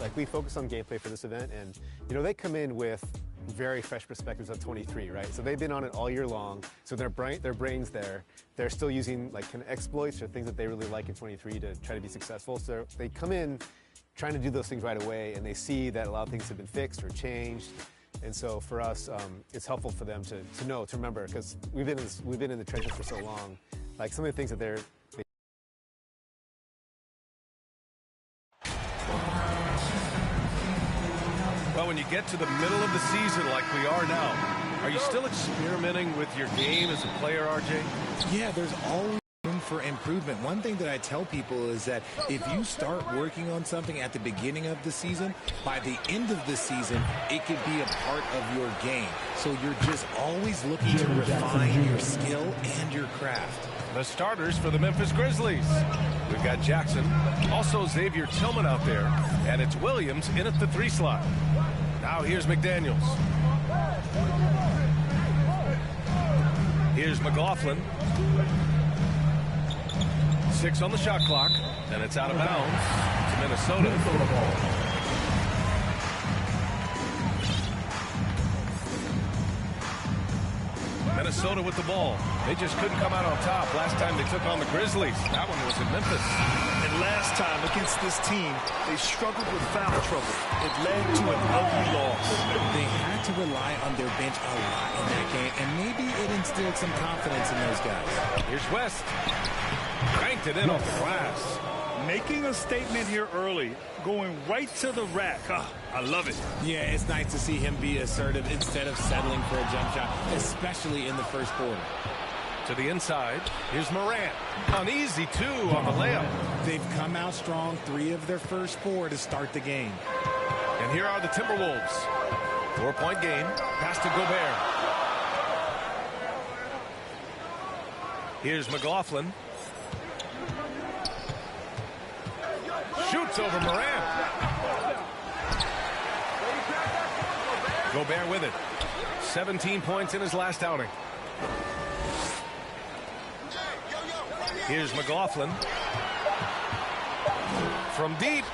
Like, we focus on gameplay for this event, and you know, they come in with very fresh perspectives of 23, right? So they've been on it all year long, so their brains there, they're still using like kind of exploits or things that they really like in 23 to try to be successful. So they come in trying to do those things right away, and they see that a lot of things have been fixed or changed. And so for us, it's helpful for them to know, to remember, because we've been in the trenches for so long. Like, some of the things that Well, when you get to the middle of the season like we are now, are you still experimenting with your game as a player, RJ? Yeah, there's always room for improvement. One thing that I tell people is that if you start working on something at the beginning of the season, by the end of the season, it could be a part of your game. So you're just always looking to refine your skill and your craft. The starters for the Memphis Grizzlies. We've got Jackson, also Xavier Tillman out there, and it's Williams in at the 3 slot. Now here's McDaniels. Here's McLaughlin. 6 on the shot clock, and it's out of bounds to Minnesota. Minnesota with the ball. They just couldn't come out on top last time they took on the Grizzlies. That one was in Memphis. And last time against this team, they struggled with foul trouble. It led to an ugly loss. They had to rely on their bench a lot in that game, and maybe it instilled some confidence in those guys. Here's West. Cranked it in off the glass. Making a statement here early, going right to the rack. I love it. Yeah, it's nice to see him be assertive instead of settling for a jump shot, especially in the first quarter. To the inside, here's Morant. An easy 2 on the layup. They've come out strong, 3 of their first 4 to start the game. And here are the Timberwolves. 4-point game. Pass to Gobert. Here's McLaughlin. Shoots over Morant. Gobert with it. 17 points in his last outing. Here's McLaughlin. From deep.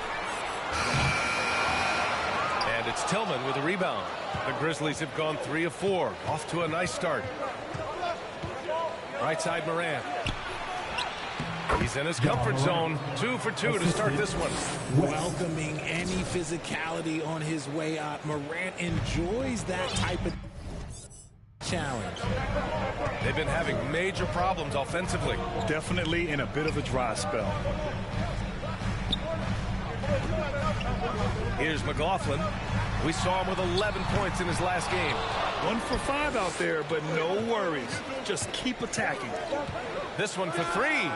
And it's Tillman with a rebound. The Grizzlies have gone 3 of 4. Off to a nice start. Right side Morant. He's in his comfort zone. 2 for 2 to start this one. Welcoming any physicality on his way out. Morant enjoys that type of challenge. They've been having major problems offensively. Definitely in a bit of a dry spell. Here's McLaughlin. We saw him with 11 points in his last game. 1 for 5 out there, but no worries. Just keep attacking. This one for 3.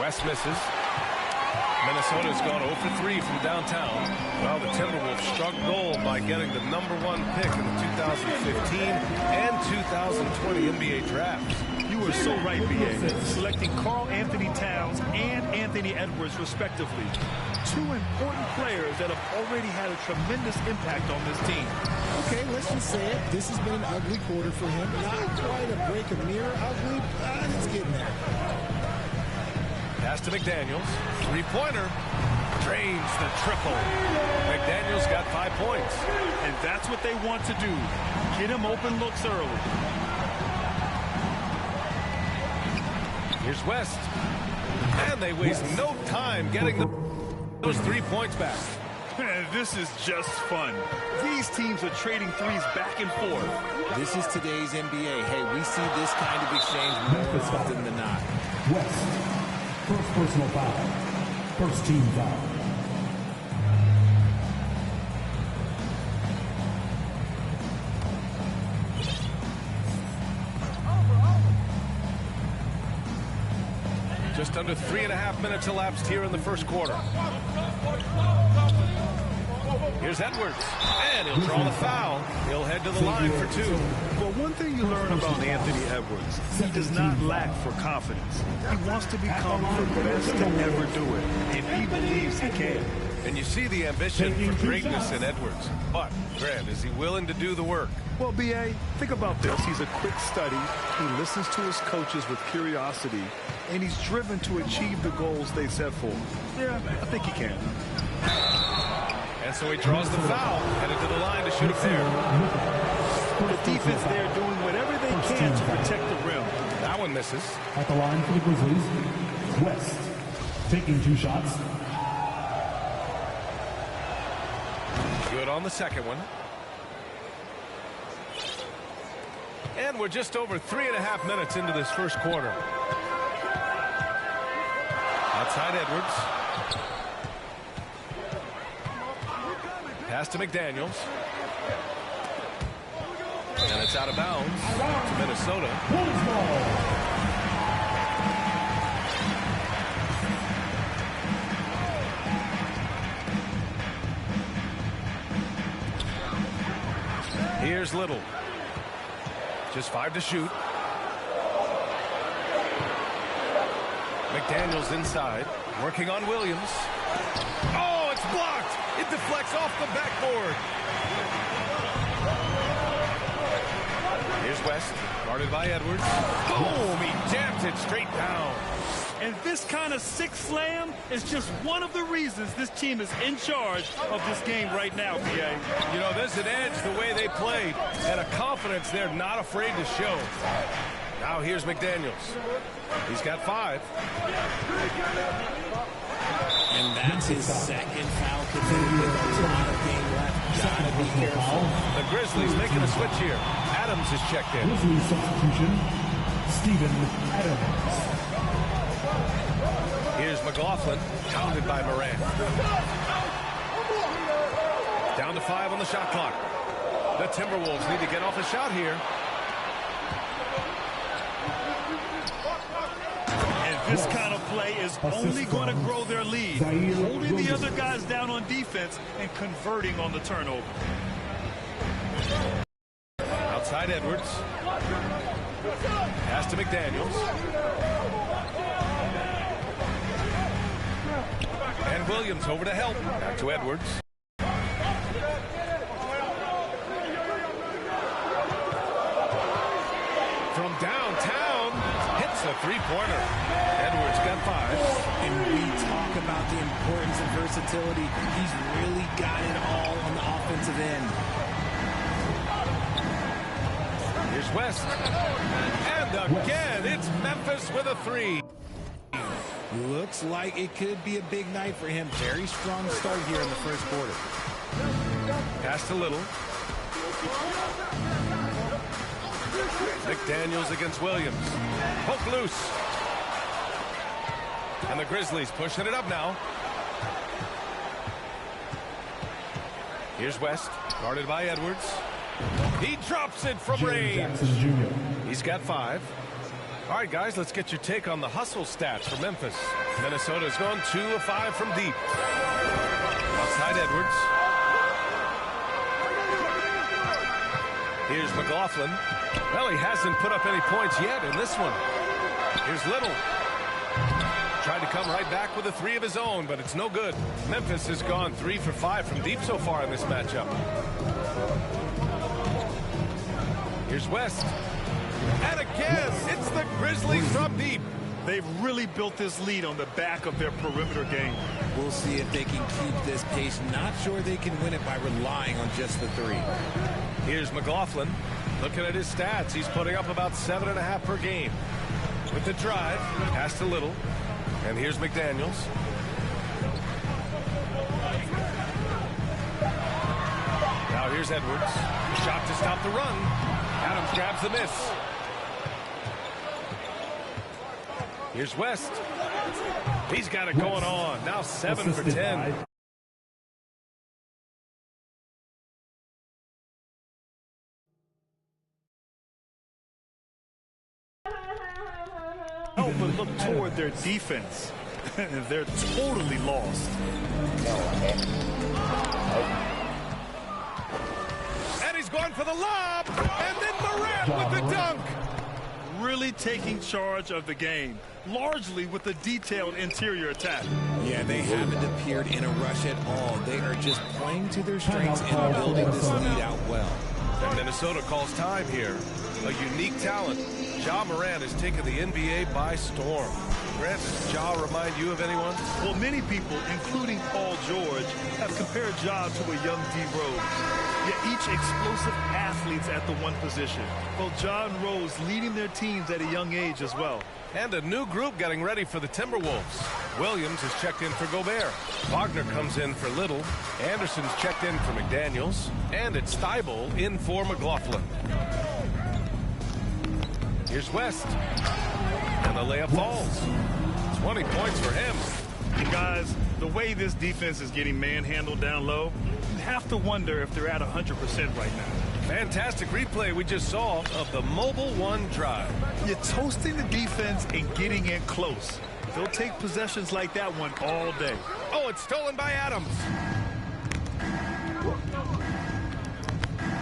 West misses. Minnesota's gone 0 for 3 from downtown. Well, the Timberwolves struck gold by getting the #1 pick in the 2015 and 2020 NBA drafts. You were so right, B.A. Selecting Karl Anthony Towns and Anthony Edwards, respectively. 2 important players that have already had a tremendous impact on this team. Okay, let's just say it. This has been an ugly quarter for him. Not quite a break a mirror ugly, but it's getting there. Pass to McDaniels. 3-pointer. Drains the triple. McDaniels got 5 points. And that's what they want to do. Get him open looks early. Here's West. And they waste no time getting those 3 points back. This is just fun. These teams are trading threes back and forth. This is today's NBA. Hey, we see this kind of exchange more often than not. West, first personal foul. First team foul. Just under 3.5 minutes elapsed here in the first quarter. Here's Edwards, and he'll draw the foul. He'll head to the line for 2. Well, one thing you learn about Anthony Edwards, he does not lack for confidence. He wants to become the best to ever do it, and he believes he can. And you see the ambition for greatness in Edwards. But, Grant, is he willing to do the work? Well, B.A., think about this. He's a quick study. He listens to his coaches with curiosity, and he's driven to achieve the goals they set for him. Yeah, I think he can. And so he draws the foul, headed to the line to shoot a pair. The defense there doing whatever they can to protect the rim. That one misses. At the line for the Grizzlies, West taking 2 shots. Good on the second one. And we're just over 3.5 minutes into this first quarter. Outside Edwards. Pass to McDaniels. And it's out of bounds to Minnesota. Here's Little. Just 5 to shoot. McDaniels inside, working on Williams. Oh, it's blocked. It deflects off the backboard. Here's West, guarded by Edwards. Boom, he jams it straight down. And this kind of six slam is just one of the reasons this team is in charge of this game right now, PA. You know, there's an edge the way they played and a confidence they're not afraid to show. Now here's McDaniels. He's got 5. And that's his second foul committed with a lot of game left. Gotta be careful. The Grizzlies making a switch here. Adams is checked in. Grizzlies substitution, Steven Adams. Here's McLaughlin, pounded by Moran. Down to 5 on the shot clock. The Timberwolves need to get off a shot here. And this kind of play is only going to grow their lead. Holding the other guys down on defense and converting on the turnover. Outside Edwards. Pass to McDaniels. And Williams over to help. Back to Edwards. From downtown, hits a 3-pointer. Edwards got 5. And we talk about the importance of versatility. He's really got it all on the offensive end. Here's West. And again, it's Memphis with a 3. Looks like it could be a big night for him. Very strong start here in the first quarter. Pass to Little. McDaniels against Williams. Poke loose. And the Grizzlies pushing it up now. Here's West, guarded by Edwards. He drops it from range. He's got 5. All right, guys, let's get your take on the hustle stats for Memphis. Minnesota's gone 2 of 5 from deep. Outside Edwards. Here's McLaughlin. Well, he hasn't put up any points yet in this one. Here's Little. Tried to come right back with a 3 of his own, but it's no good. Memphis has gone 3 for 5 from deep so far in this matchup. Here's West. And again, it's the Grizzlies from deep. They've really built this lead on the back of their perimeter game. We'll see if they can keep this pace. Not sure they can win it by relying on just the 3. Here's McLaughlin. Looking at his stats, he's putting up about 7.5 per game. With the drive, pass to Little. And here's McDaniels. Now here's Edwards. Shot to stop the run. Adams grabs the miss. Here's West. He's got it going on. Now 7 for 10. Oh, but look toward their defense. They're totally lost. And he's going for the lob. And then Morant with the dunk. Really taking charge of the game, largely with a detailed interior attack. Yeah, they haven't appeared in a rush at all. They are just playing to their strengths and building this lead out well. And Minnesota calls time here. A unique talent. Ja Morant has taken the NBA by storm. Grant, does Ja remind you of anyone? Well, many people, including Paul George, have compared Ja to a young D. Rose. Yet each explosive athletes at the one position. Both Ja and Rose leading their teams at a young age as well. And a new group getting ready for the Timberwolves. Williams has checked in for Gobert. Wagner comes in for Little. Anderson's checked in for McDaniels. And it's Thibault in for McLaughlin. Here's West. And the layup falls. 20 points for him. And guys, the way this defense is getting manhandled down low, you have to wonder if they're at 100% right now. Fantastic replay we just saw of the Mobile One drive. You're toasting the defense and getting in close. They'll take possessions like that one all day. Oh, it's stolen by Adams.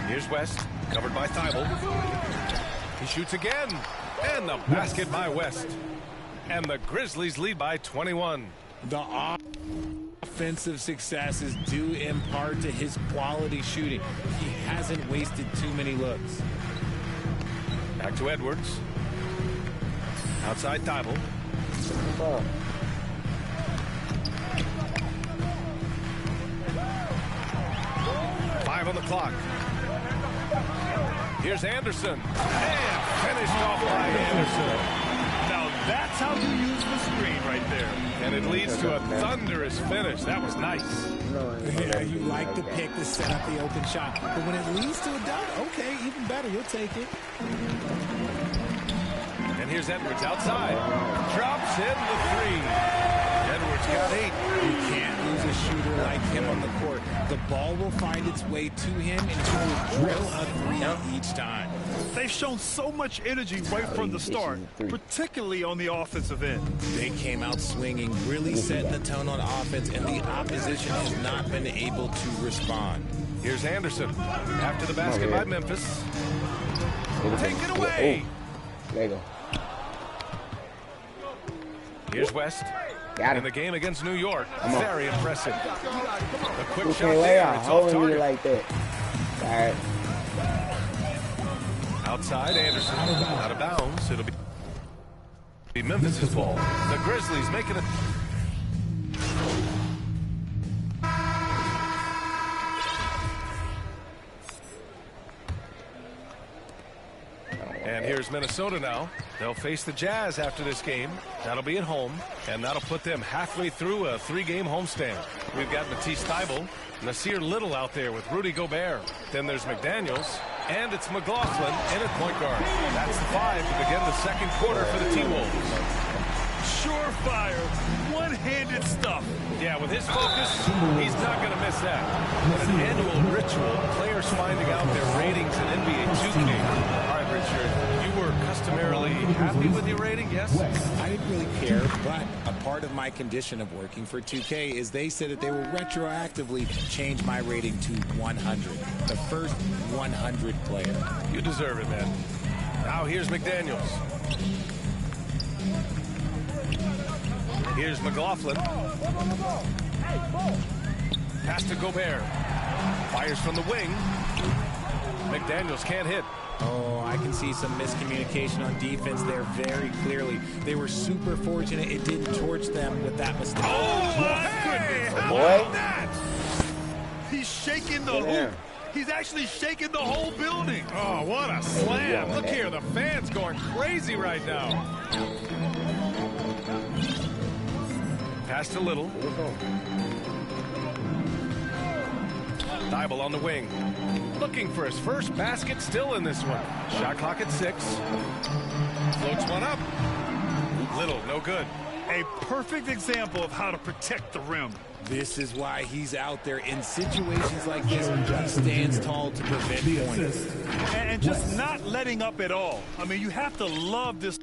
Here's West, covered by Thibault. He shoots again. And the basket by West. And the Grizzlies lead by 21. The offensive success is due in part to his quality shooting. He hasn't wasted too many looks. Back to Edwards. Outside Thibault. Five on the clock. Here's Anderson. And finished off by Anderson. Now that's how you use the screen right there. And it leads to a thunderous finish. That was nice. Yeah, you like the pick to set up the open shot. But when it leads to a dunk, okay, even better. You'll take it. And here's Edwards outside. Drops in the three. Edwards got 8. You can't lose a shooter like him on the court. The ball will find its way to him and he will drill a three each time. They've shown so much energy right from the start, particularly on the offensive end. They came out swinging, really setting the tone on offense, and the opposition has not been able to respond. Here's Anderson. After the basket by Memphis. Take it away. There you go. Here's West. Got in the game against New York. Very impressive. A quick shot lay there. out, It's off holding me target. like that. All right. Outside Anderson. Out of bounds. It'll be Memphis' ball. The Grizzlies making it. And here's Minnesota now. They'll face the Jazz after this game. That'll be at home, and that'll put them halfway through a 3-game homestand. We've got Matisse Thybulle, Nasir Little out there with Rudy Gobert. Then there's McDaniels, and it's McLaughlin in at point guard. That's the 5 to begin the second quarter for the T-Wolves. Surefire, one-handed stuff. Yeah, with his focus, he's not going to miss that. An annual ritual, players finding out their ratings in NBA 2K. All right, Richard, you were customarily happy with your rating, yes? I didn't really care, but a part of my condition of working for 2K is they said that they will retroactively change my rating to 100. The first 100 player. You deserve it, man. Now here's McDaniels. Here's McLaughlin. Pass to Gobert. Fires from the wing. McDaniels can't hit. Oh, I can see some miscommunication on defense there very clearly. They were super fortunate it didn't torch them with that mistake. Oh, my goodness. How Boy. about that? He's shaking the hoop. He's actually shaking the whole building. Oh, what a slam. Look here, the fans going crazy right now. Pass to Little. Thybulle on the wing. Looking for his first basket, still in this one. Shot clock at 6. Floats one up. Little, no good. A perfect example of how to protect the rim. This is why he's out there in situations like this. He stands tall to prevent points. And just not letting up at all. I mean, you have to love this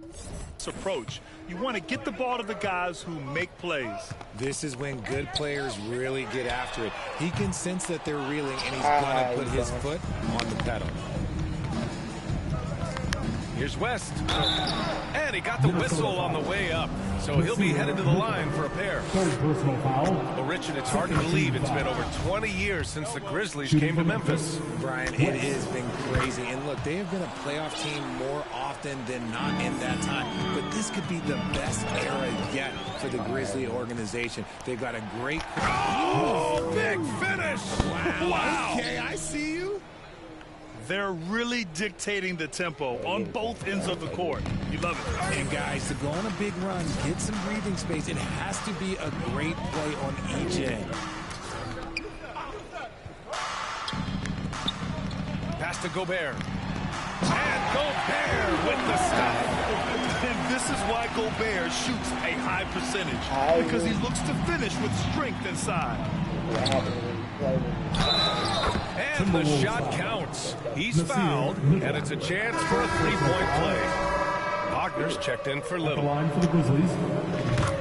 approach. You want to get the ball to the guys who make plays. This is when good players really get after it. He can sense that they're reeling, and he's going to put his foot on the pedal. Here's West. And he got the whistle on the way up. so he'll be headed to the line for a pair. Third personal foul. Well, Richard, it's hard to believe it's been over 20 years since the Grizzlies came to Memphis. Brian, it has been crazy. And look, they have been a playoff team more often than not in that time. But this could be the best era yet for the Grizzly organization. They've got a great... Oh, big finish! Wow. Okay, I see you. They're really dictating the tempo on both ends of the court. You love it. And guys, to go on a big run, get some breathing space, it has to be a great play on each end. Pass to Gobert. And Gobert with the stop. And this is why Gobert shoots a high percentage, because he looks to finish with strength inside. And the shot counts. He's fouled, and it's a chance for a three-point play. Wagner's checked in for Little. Line for the Grizzlies.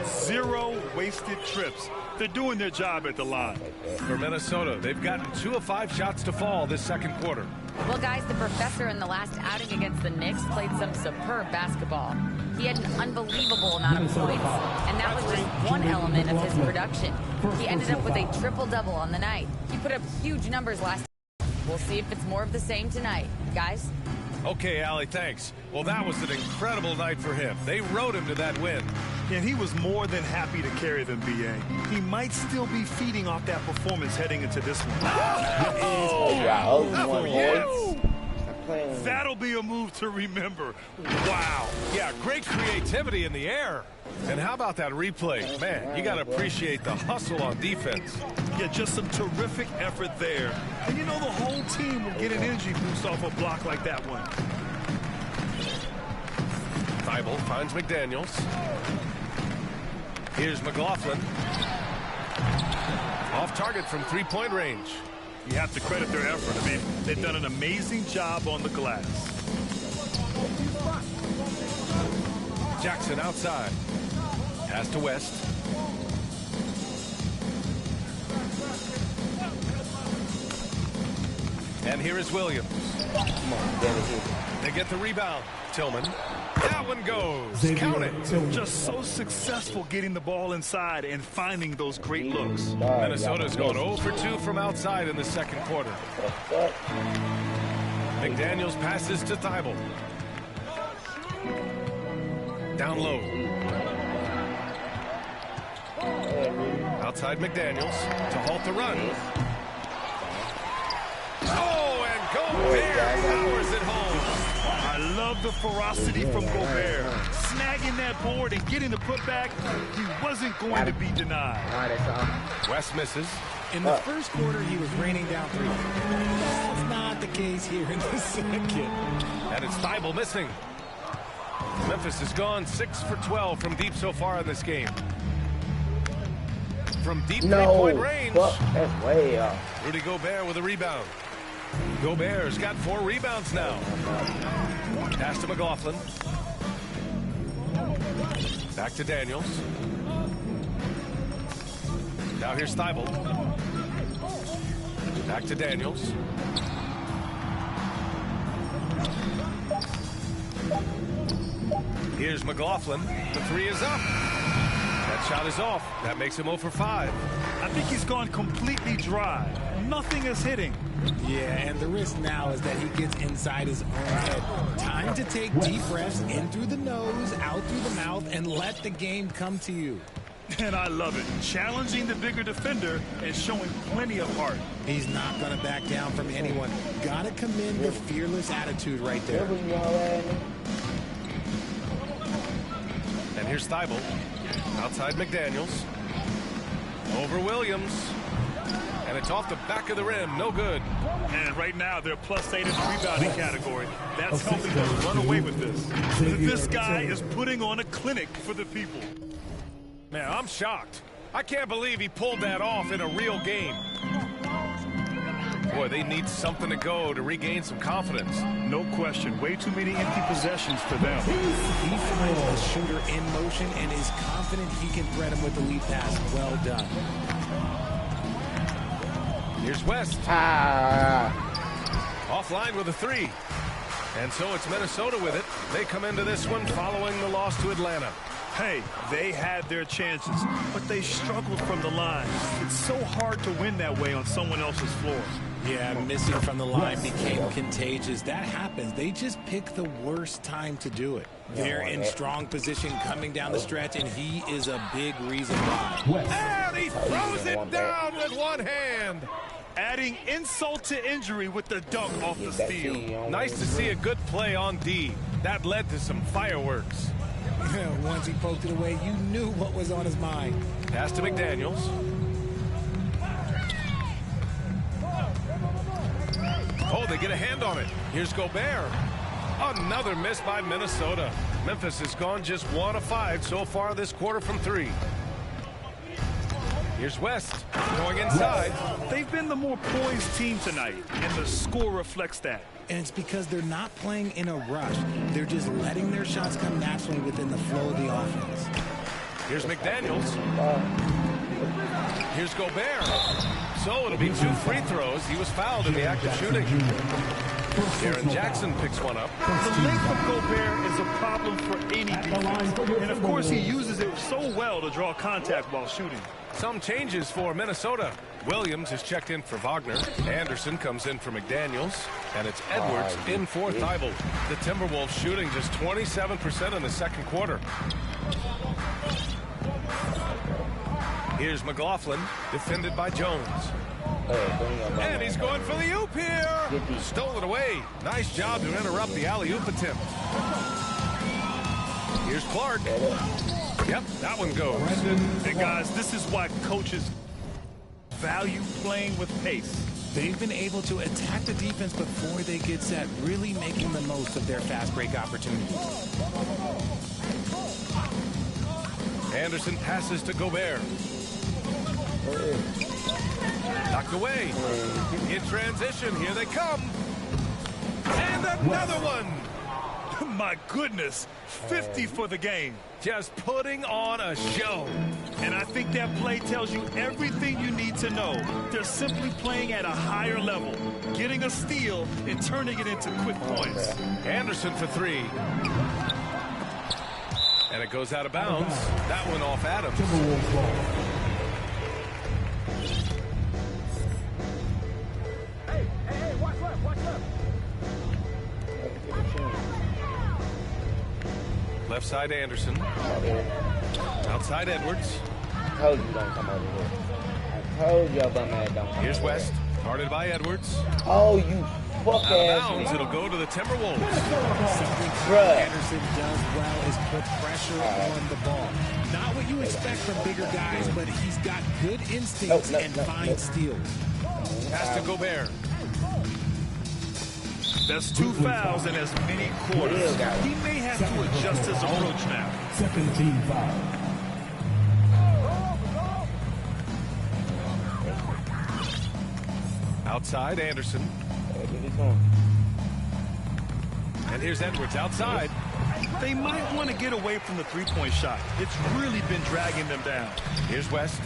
0 wasted trips. They're doing their job at the line. For Minnesota, they've gotten 2 of 5 shots to fall this second quarter. Well, guys, the professor in the last outing against the Knicks played some superb basketball. He had an unbelievable amount of points, and that was just one element of his production. He ended up with a triple-double on the night. He put up huge numbers last night. We'll see if it's more of the same tonight. Guys? Okay, Allie, thanks. Well, that was an incredible night for him. They rode him to that win. And he was more than happy to carry them, B.A. He might still be feeding off that performance heading into this one. Oh, yes! That'll be a move to remember. Wow. Yeah, great creativity in the air. And how about that replay? Man, you got to appreciate the hustle on defense. Yeah, just some terrific effort there. And you know the whole team will get an energy boost off a block like that one. Thibault finds McDaniels. Here's McLaughlin. Off target from three-point range. You have to credit their effort. I mean, they've done an amazing job on the glass. Jackson outside. Pass to West. And here is Williams. They get the rebound. Tillman. That one goes. Count it. Just so successful getting the ball inside and finding those great looks. Minnesota's gone 0 for 2 from outside in the second quarter. McDaniels passes to Thibault. Down low. Outside McDaniels to halt the run. Oh, and Gobert powers it home. I love the ferocity from Gobert. Snagging that board and getting the putback, he wasn't going to be denied. West misses. In the first quarter, he was raining down 3. That's not the case here in the second. And it's Thibault missing. Memphis has gone 6 for 12 from deep so far in this game. From deep three-point range. That's way off. Rudy Gobert with a rebound. Gobert's got 4 rebounds now. Pass to McLaughlin. Back to Daniels. Now here's Thibault. Back to Daniels. Here's McLaughlin. The 3 is up. That shot is off. That makes him 0 for 5. I think he's gone completely dry. Nothing is hitting. Yeah, and the risk now is that he gets inside his own head. Time to take deep breaths in through the nose, out through the mouth, and let the game come to you. And I love it. Challenging the bigger defender and showing plenty of heart. He's not going to back down from anyone. Got to commend the fearless attitude right there. And here's Thibault. Outside McDaniels. Over Williams. And it's off the back of the rim. No good. And right now, they're +8 in the rebounding category. That's helping them run away with this. This guy is putting on a clinic for the people. Man, I'm shocked. I can't believe he pulled that off in a real game. Boy, they need something to go to regain some confidence. No question. Way too many empty possessions for them. He finds the shooter in motion and is confident he can thread him with the lead pass. Well done. Here's West. Offline with a 3. And so it's Minnesota with it. They come into this one following the loss to Atlanta. Hey, they had their chances, but they struggled from the line. It's so hard to win that way on someone else's floor. Yeah, missing from the line became contagious. That happens. They just pick the worst time to do it. They're in strong position coming down the stretch, and he is a big reason why. And he throws it down with one hand. Adding insult to injury with the dunk off the steal. Nice to see a good play on D. That led to some fireworks. Once he poked it away, you knew what was on his mind. Pass to McDaniels. Oh, they get a hand on it. Here's Gobert. Another miss by Minnesota. Memphis has gone just 1 of 5 so far this quarter from 3. Here's West going inside. They've been the more poised team tonight, and the score reflects that. And it's because they're not playing in a rush. They're just letting their shots come naturally within the flow of the offense. Here's McDaniels. Here's Gobert. So it'll be 2 free throws. He was fouled in the act of shooting. Jaren Jackson picks one up. The length of Gobert is a problem for any defense. And of course he uses it so well to draw contact while shooting. Some changes for Minnesota. Williams is checked in for Wagner. Anderson comes in for McDaniels. And it's Edwards in for Thibault. The Timberwolves shooting just 27% in the second quarter. Here's McLaughlin, defended by Jones. And he's going for the oop here. Stole it away. Nice job to interrupt the alley-oop attempt. Here's Clark. Yep, that one goes. And guys, this is why coaches value playing with pace. They've been able to attack the defense before they get set, really making the most of their fast break opportunities. Anderson passes to Gobert. Knocked away. In transition, here they come. And another one. My goodness, 50 for the game. Just putting on a show. And I think that play tells you everything you need to know. They're simply playing at a higher level, getting a steal and turning it into quick points. Anderson for 3. And it goes out of bounds. That one off Adams. Left side Anderson. Outside Edwards. I told you don't come over here. I told you about man don't come Here's over West. here. Guarded by Edwards. Oh, you fuck Out of ass. bounds. It'll go to the Timberwolves. Something Bruh. Anderson does well is put pressure on the ball. Not what you expect from bigger guys, but he's got good instincts and fine steals. Pass to Gobert. That's 2 fouls in as many quarters. He may have to adjust his approach now. Second team foul. Outside Anderson. And here's Edwards outside. They might want to get away from the three-point shot. It's really been dragging them down. Here's West.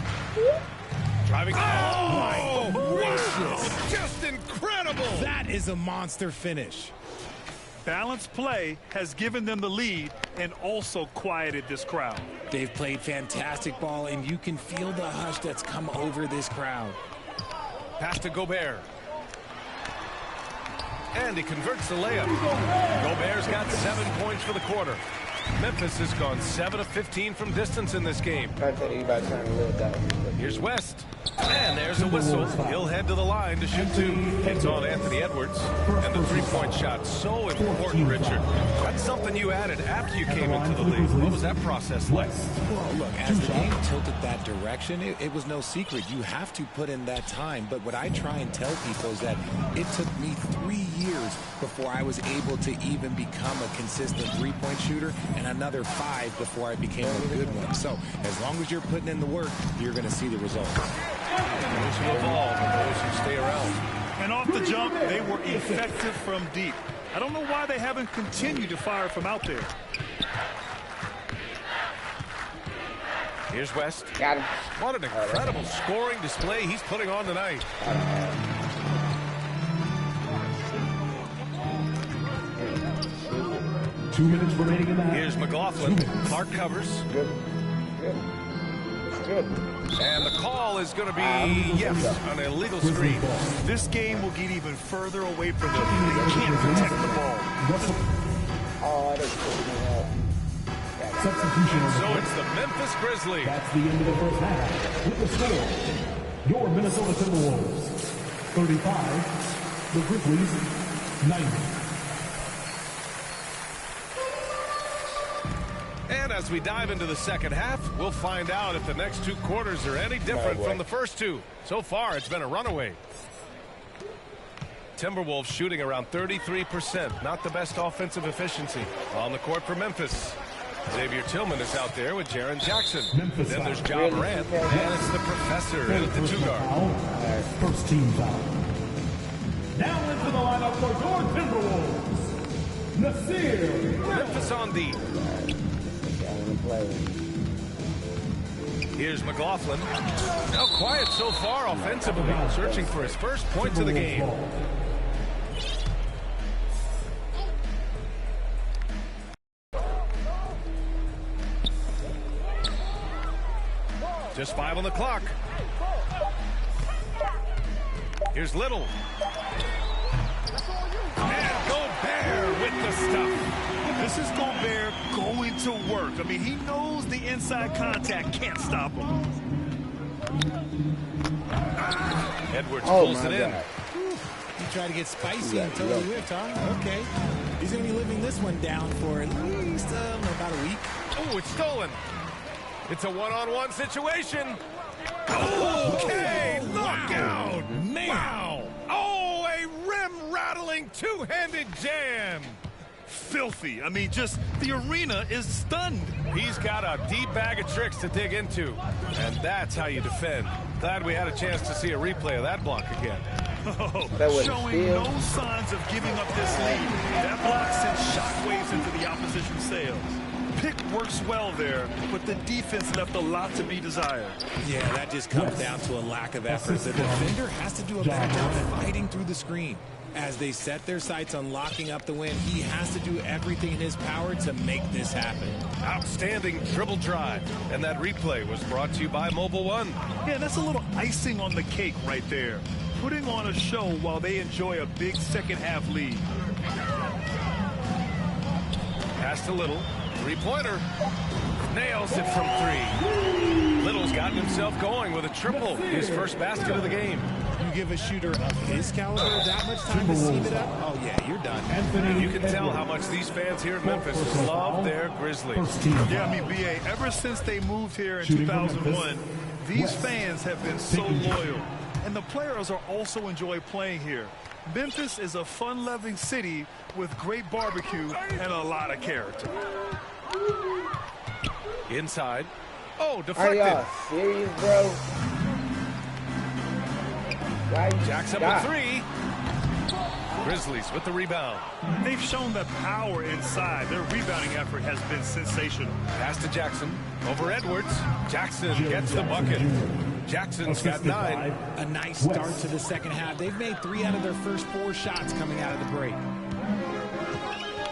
Driving. Oh, gracious. Just incredible. That is a monster finish. Balanced play has given them the lead and also quieted this crowd. They've played fantastic ball, and you can feel the hush that's come over this crowd. Pass to Gobert. And he converts the layup. Gobert's got 7 points for the quarter. Memphis has gone 7 of 15 from distance in this game. Here's West. And there's a whistle. He'll head to the line to shoot 2. It's on Anthony Edwards. And the three-point shot, so important, Richard. That's something you added after you came into the league. What was that process like? Well, look, as the game tilted that direction, it was no secret. You have to put in that time. But what I try and tell people is that it took me 3 years before I was able to even become a consistent three-point shooter, and another 5 before I became a good one. So as long as you're putting in the work, you're going to see the results. Those who evolve and those who stay around. And off the jump, they were effective from deep. I don't know why they haven't continued to fire from out there. Here's West. Got him. What an incredible scoring display he's putting on tonight. 2 minutes remaining in the half. Here's McLaughlin. Clark covers. Good. Good. It's good. And the call is going to be, yes, an illegal screen. This game will get even further away from them. They can't protect the ball. Oh, that's good. Substitution on the So court. it's the Memphis Grizzlies. That's the end of the first half. With the score, your Minnesota Timberwolves 35, the Grizzlies 90. And as we dive into the second half, we'll find out if the next two quarters are any different from the first two. So far, it's been a runaway. Timberwolves shooting around 33%. Not the best offensive efficiency. On the court for Memphis. Xavier Tillman is out there with Jaren Jackson. Memphis Then there's foul. Ja Morant, and it's the professor in at the two guard. Foul. First team foul. Now into the lineup for your Timberwolves. Nasir. Memphis on D. Here's McLaughlin. Now quiet so far offensively, searching for his first points of the game. Just 5 on the clock. Here's Little. And Gobert with the stuff. This is Gobert going to work. I mean, he knows the inside contact can't stop him. Edwards pulls it in. You try to get spicy and totally whipped, huh? Okay. He's going to be living this one down for at least about a week. Oh, it's stolen. It's a one-on-one situation. Okay, knockout. Man. Wow. Oh, a rim-rattling two-handed jam. Filthy. I mean, just the arena is stunned. He's got a deep bag of tricks to dig into, and that's how you defend. Glad we had a chance to see a replay of that block again. Oh, That was showing steal. no signs of giving up this lead. That block sends shockwaves into the opposition sails. Pick works well there, but the defense left a lot to be desired. Yeah, that just comes down to a lack of effort. The defender has to do a better job fighting through the screen. As they set their sights on locking up the win, he has to do everything in his power to make this happen. Outstanding dribble drive. And that replay was brought to you by Mobile One. Yeah, that's a little icing on the cake right there. Putting on a show while they enjoy a big second half lead. Pass to Little. Three-pointer. Nails it from three. Little's gotten himself going with a triple. His first basket of the game. You give a shooter of his caliber that much time to seam it up, oh yeah, you're done. And you can tell how much these fans here in Memphis love their Grizzlies. Yeah, I mean, BA, ever since they moved here in 2001, these fans have been so loyal. And the players are also enjoy playing here. Memphis is a fun-loving city with great barbecue and a lot of character. Inside. Oh, Are deflected. y'all serious, bro? Why you Jackson stop? with three. Grizzlies with the rebound. They've shown that power inside. Their rebounding effort has been sensational. Pass to Jackson. Over Edwards. Jackson gets the bucket. Jackson's got 9. A nice start to the second half. They've made 3 out of their first 4 shots coming out of the break.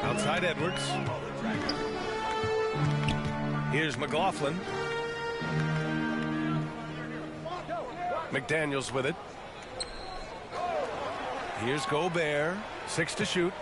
Outside Edwards. Here's McLaughlin. McDaniels with it. Here's Gobert. 6 to shoot.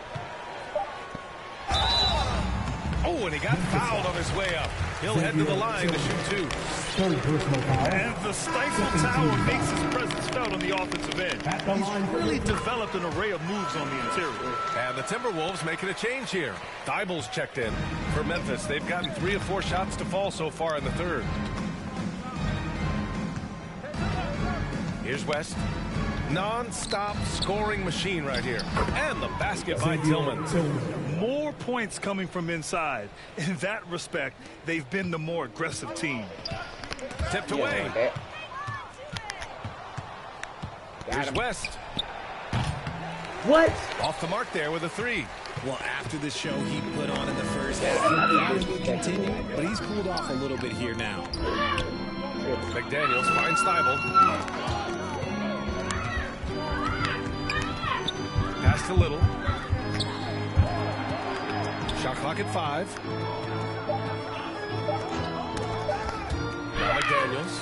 Oh, and he got fouled on his way up. He'll head to the line to shoot 2. Third personal foul. And the Stifle Tower makes his presence felt on the offensive end. He's really developed an array of moves on the interior. And the Timberwolves making a change here. Dible's checked in for Memphis. They've gotten 3 of 4 shots to fall so far in the third. Here's West. Non-stop scoring machine right here. And the basket by Tillman. More points coming from inside. In that respect, they've been the more aggressive team. Tipped away. Here's West. What? Off the mark there with a 3. Well, after the show he put on in the first half, he thought it would continue, but he's cooled off a little bit here now. McDaniels finds Thibault. Pass to Little. Shot clock at 5. Now McDaniels.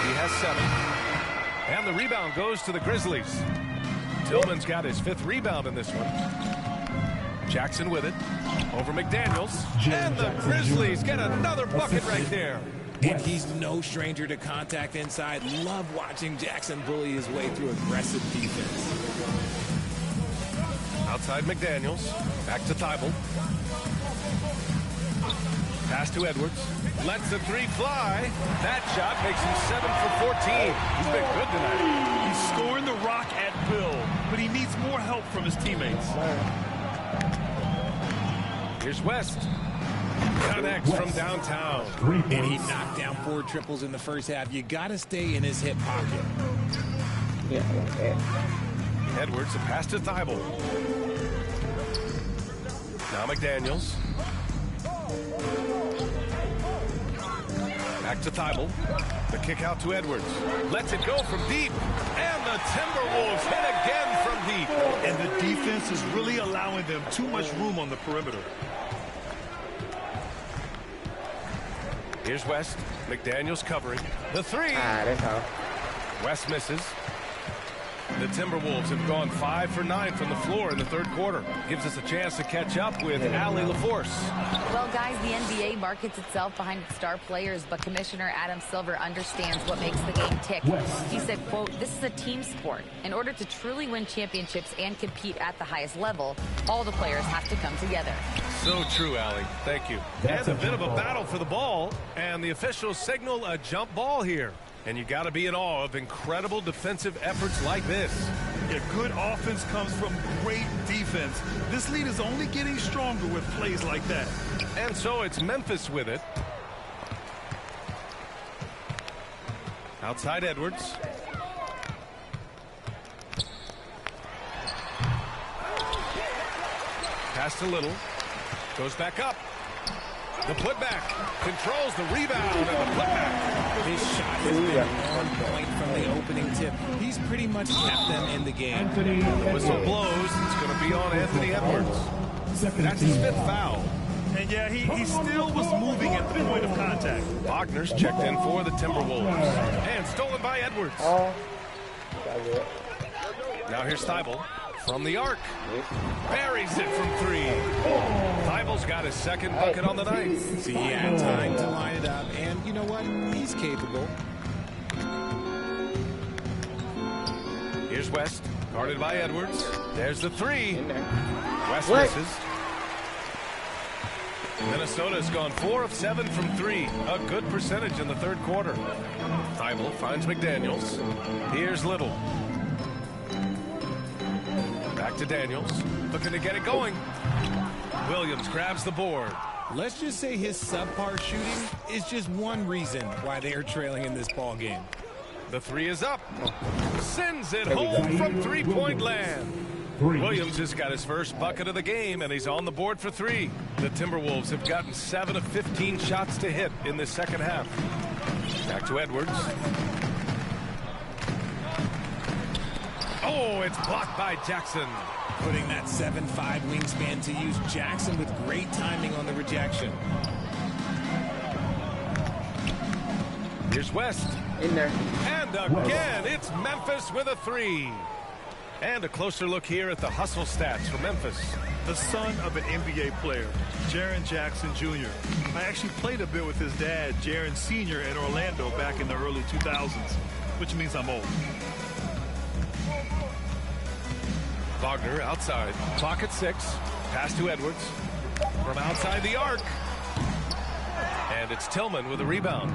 He has 7. And the rebound goes to the Grizzlies. Tillman's got his 5th rebound in this one. Jackson with it. Over McDaniels. And the Grizzlies get another bucket right there. And he's no stranger to contact inside. Love watching Jackson bully his way through aggressive defense. Outside McDaniels. Back to Thibault. Pass to Edwards. Lets the 3 fly. That shot makes him 7 for 14. He's been good tonight. He's scoring the rock at will, but he needs more help from his teammates. Here's West. Connects from downtown. And he knocked down 4 triples in the first half. You got to stay in his hip pocket. Yeah, okay. Edwards, a pass to Thibault. Now McDaniels. Back to Thibault. The kick out to Edwards. Lets it go from deep. And the Timberwolves hit again from deep. And the defense is really allowing them too much room on the perimeter. Here's West. McDaniels covering. The 3. That's all. West misses. The Timberwolves have gone 5 for 9 from the floor in the 3rd quarter. Gives us a chance to catch up with Allie LaForce. Well, guys, the NBA markets itself behind its star players, but Commissioner Adam Silver understands what makes the game tick. He said, quote, "This is a team sport. In order to truly win championships and compete at the highest level, all the players have to come together." So true, Allie. Thank you. And a bit of a battle for the ball, and the officials signal a jump ball here. And you got to be in awe of incredible defensive efforts like this. Yeah, good offense comes from great defense. This lead is only getting stronger with plays like that. And so it's Memphis with it. Outside Edwards. Pass to Little. Goes back up. The putback. Controls the rebound and the putback. His shot has been on point from the opening tip. He's pretty much kept them in the game. The whistle blows. It's going to be on Anthony Edwards. That's his 5th foul. And yeah, he still was moving at the point of contact. Wagner's checked in for the Timberwolves. And stolen by Edwards. Now here's Thibault from the arc. Buries it from 3. Thibault's got his 2nd bucket on the night. See, he had time to line it up. And you know what? He's capable. Here's West. Guarded by Edwards. There's the 3. West misses. Minnesota's gone 4 of 7 from 3. A good percentage in the 3rd quarter. Thibault finds McDaniels. Here's Little. Back to Daniels. Looking to get it going. Williams grabs the board. Let's just say his subpar shooting is just one reason why they are trailing in this ball game. The 3 is up. Sends it home from 3-point land. Williams has got his first bucket of the game, and he's on the board for 3. The Timberwolves have gotten 7 of 15 shots to hit in this 2nd half. Back to Edwards. Oh, it's blocked by Jackson. Putting that 7'5" wingspan to use. Jackson with great timing on the rejection. Here's West. In there. And again, it's Memphis with a 3. And a closer look here at the hustle stats for Memphis. The son of an NBA player, Jaren Jackson Jr. I actually played a bit with his dad, Jaren Sr. in Orlando back in the early 2000s, which means I'm old. Wagner outside. Clock at 6. Pass to Edwards. From outside the arc. And it's Tillman with a rebound.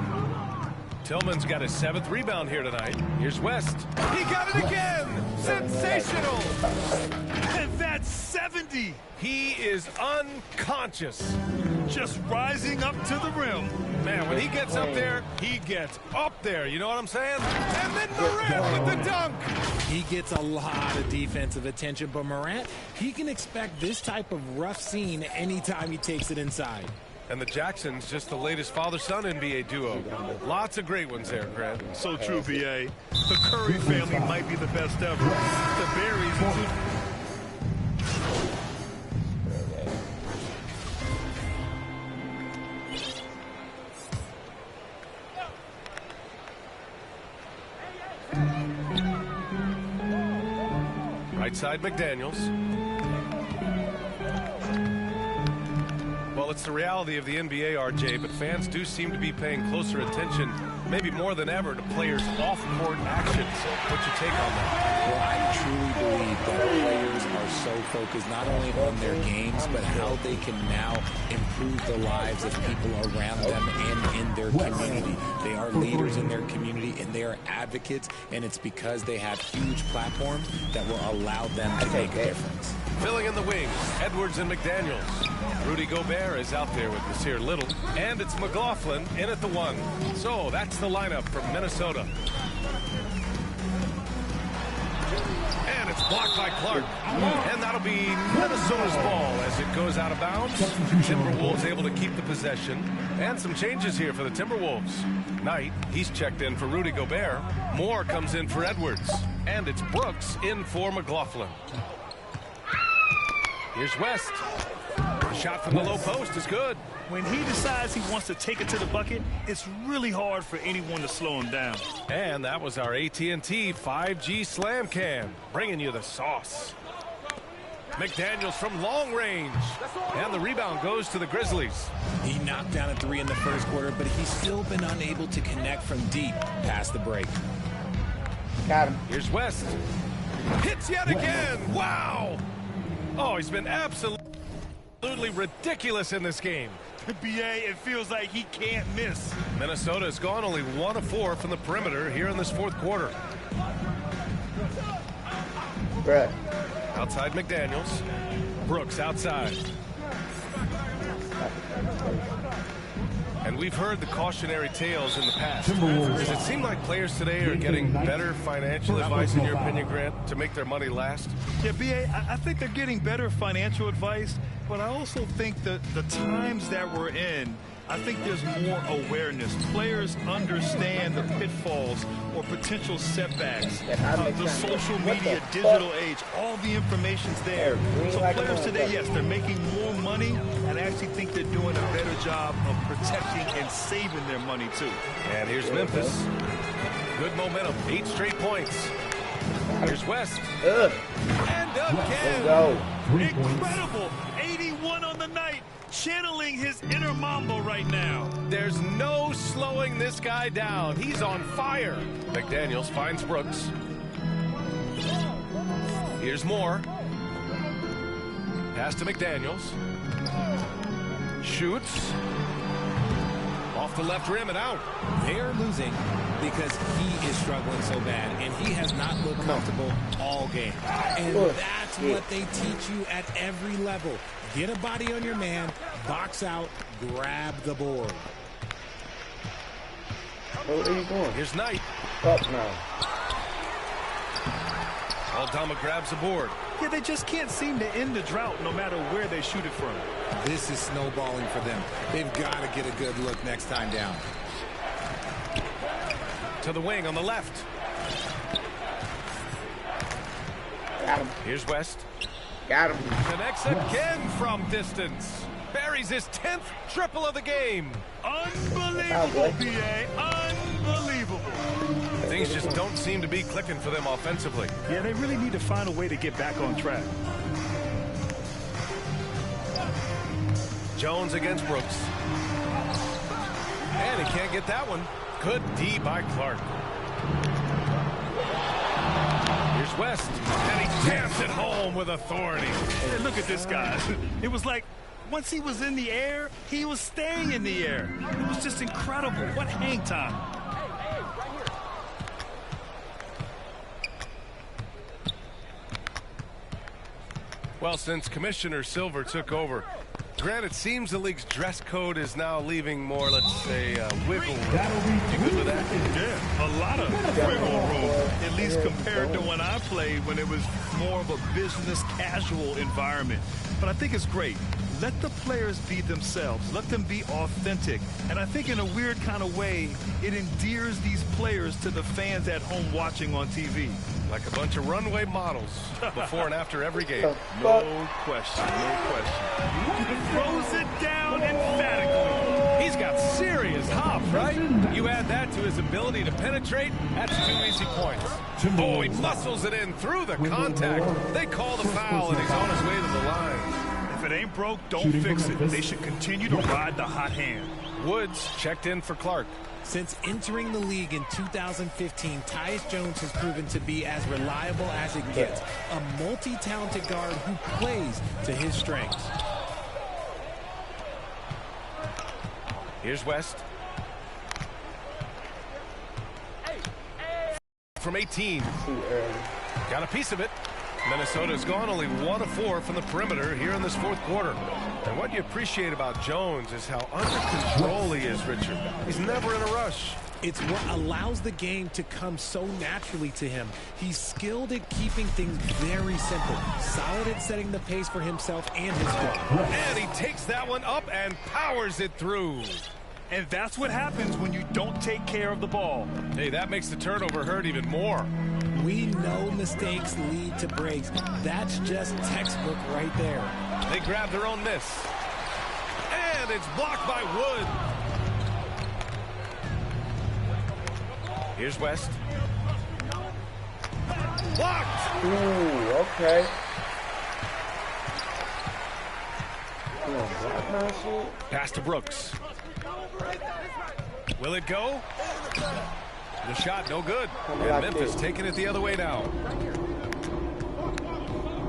Tillman's got his 7th rebound here tonight. Here's West. He got it again! Sensational! And that's 70! He is unconscious. Just rising up to the rim. Man, when he gets up there, he gets up there. You know what I'm saying? And then Morant with the dunk. He gets a lot of defensive attention, but Morant, he can expect this type of rough scene anytime he takes it inside. And the Jacksons, just the latest father-son NBA duo. Lots of great ones there, Grant. So true, B.A. The Curry family might be the best ever. The Berries, Right side, McDaniels. Well, it's the reality of the NBA, RJ, but fans do seem to be paying closer attention, maybe more than ever, to players' off-court actions. What's your take on that? Well, I truly believe that players are so focused not only on their games, but how they can now improve the lives of people around them and in their community. They are leaders in their community, and they are advocates, and it's because they have huge platforms that will allow them to make a difference. Filling in the wings, Edwards and McDaniels. Rudy Gobert is out there with Nasir Little, and it's McLaughlin in at the 1. So that's the lineup from Minnesota. And it's blocked by Clark. And that'll be Minnesota's ball as it goes out of bounds. Timberwolves able to keep the possession. And some changes here for the Timberwolves. Knight, he's checked in for Rudy Gobert. Moore comes in for Edwards. And it's Brooks in for McLaughlin. Here's West. The shot from the low post is good. When he decides he wants to take it to the bucket, it's really hard for anyone to slow him down. And that was our AT&T 5G Slam Cam, bringing you the sauce. McDaniels from long range. And the rebound goes to the Grizzlies. He knocked down a 3 in the first quarter, but he's still been unable to connect from deep past the break. Got him. Here's West. Hits yet again. Wow. Oh, he's been absolutely ridiculous in this game. BA, it feels like he can't miss. Minnesota has gone only 1 of 4 from the perimeter here in this fourth quarter. Bruh. Outside McDaniels. Brooks outside. And we've heard the cautionary tales in the past. Does it seem like players today are getting better financial advice, in your opinion, Grant, to make their money last? Yeah, BA, I think they're getting better financial advice, but I also think that the times that we're in, I think there's more awareness. Players understand the pitfalls or potential setbacks. The social media, digital age, all the information's there. So players today, yes, they're making more money, and I actually think they're doing a better job of protecting and saving their money, too. And here's Memphis. Good momentum, 8 straight points. Here's West. And again. Let's go. Incredible. 81 on the night. Channeling his inner Mamba right now. There's no slowing this guy down. He's on fire. McDaniels finds Brooks. Here's Moore. Pass to McDaniels. Shoots. Off the left rim and out. They are losing because he is struggling so bad, and he has not looked comfortable all game. And that's what they teach you at every level. Get a body on your man, box out, grab the board. What are you doing? Here's Knight. Up now. Aldama grabs a board. Yeah, they just can't seem to end the drought no matter where they shoot it from. This is snowballing for them. They've got to get a good look next time down. To the wing on the left. Got him. Here's West. Got him. Connects again from distance. Buries his 10th triple of the game. Unbelievable, PA. Unbelievable. Things just don't seem to be clicking for them offensively. Yeah, they really need to find a way to get back on track. Jones against Brooks. And he can't get that one. Good D by Clark. Here's West. And he jams it home with authority. Hey, look at this guy. It was like once he was in the air, he was staying in the air. It was just incredible. What hang time. Well, since Commissioner Silver took over, Grant, it seems the league's dress code is now leaving more, let's say, wiggle room. You good with that? Yeah, a lot of wiggle room, at least compared to when I played, when it was more of a business casual environment. But I think it's great. Let the players be themselves. Let them be authentic. And I think in a weird kind of way, it endears these players to the fans at home watching on TV. Like a bunch of runway models before and after every game. No question, no question. Throws it down emphatically. He's got serious hop, right? You add that to his ability to penetrate, that's 2 easy points. Oh, he muscles it in through the contact. They call the foul, and he's on his way to the line. If it ain't broke, don't fix it. They should continue to ride the hot hand. Woods checked in for Clark. Since entering the league in 2015, Tyus Jones has proven to be as reliable as it gets. A multi-talented guard who plays to his strengths. Here's West. From 18. Got a piece of it. Minnesota's gone only 1 of 4 from the perimeter here in this fourth quarter. And what you appreciate about Jones is how under control he is, Richard. He's never in a rush. It's what allows the game to come so naturally to him. He's skilled at keeping things very simple, solid at setting the pace for himself and his squad. And he takes that one up and powers it through. And that's what happens when you don't take care of the ball. Hey, that makes the turnover hurt even more. We know mistakes lead to breaks. That's just textbook right there. They grab their own miss. And it's blocked by Wood. Here's West. Blocked! Ooh, okay. Come on, Blaxk. Pass to Brooks. Will it go? The shot, no good. And Memphis taking it the other way now.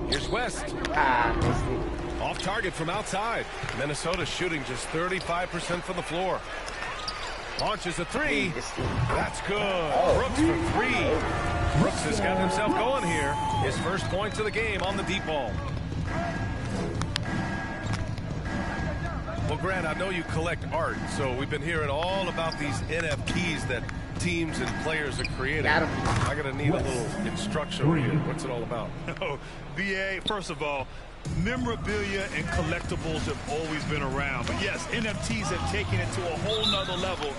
Here's West. Off target from outside. Minnesota shooting just 35% from the floor. Launches a 3. That's good. Brooks for 3. Brooks has got himself going here. His first points of the game on the deep ball. Well, Grant, I know you collect art, so we've been hearing all about these NFTs that teams and players are creating. I'm going to need a little instruction here. What's it all about? Oh, BA, first of all, memorabilia and collectibles have always been around. But yes, NFTs have taken it to a whole nother level.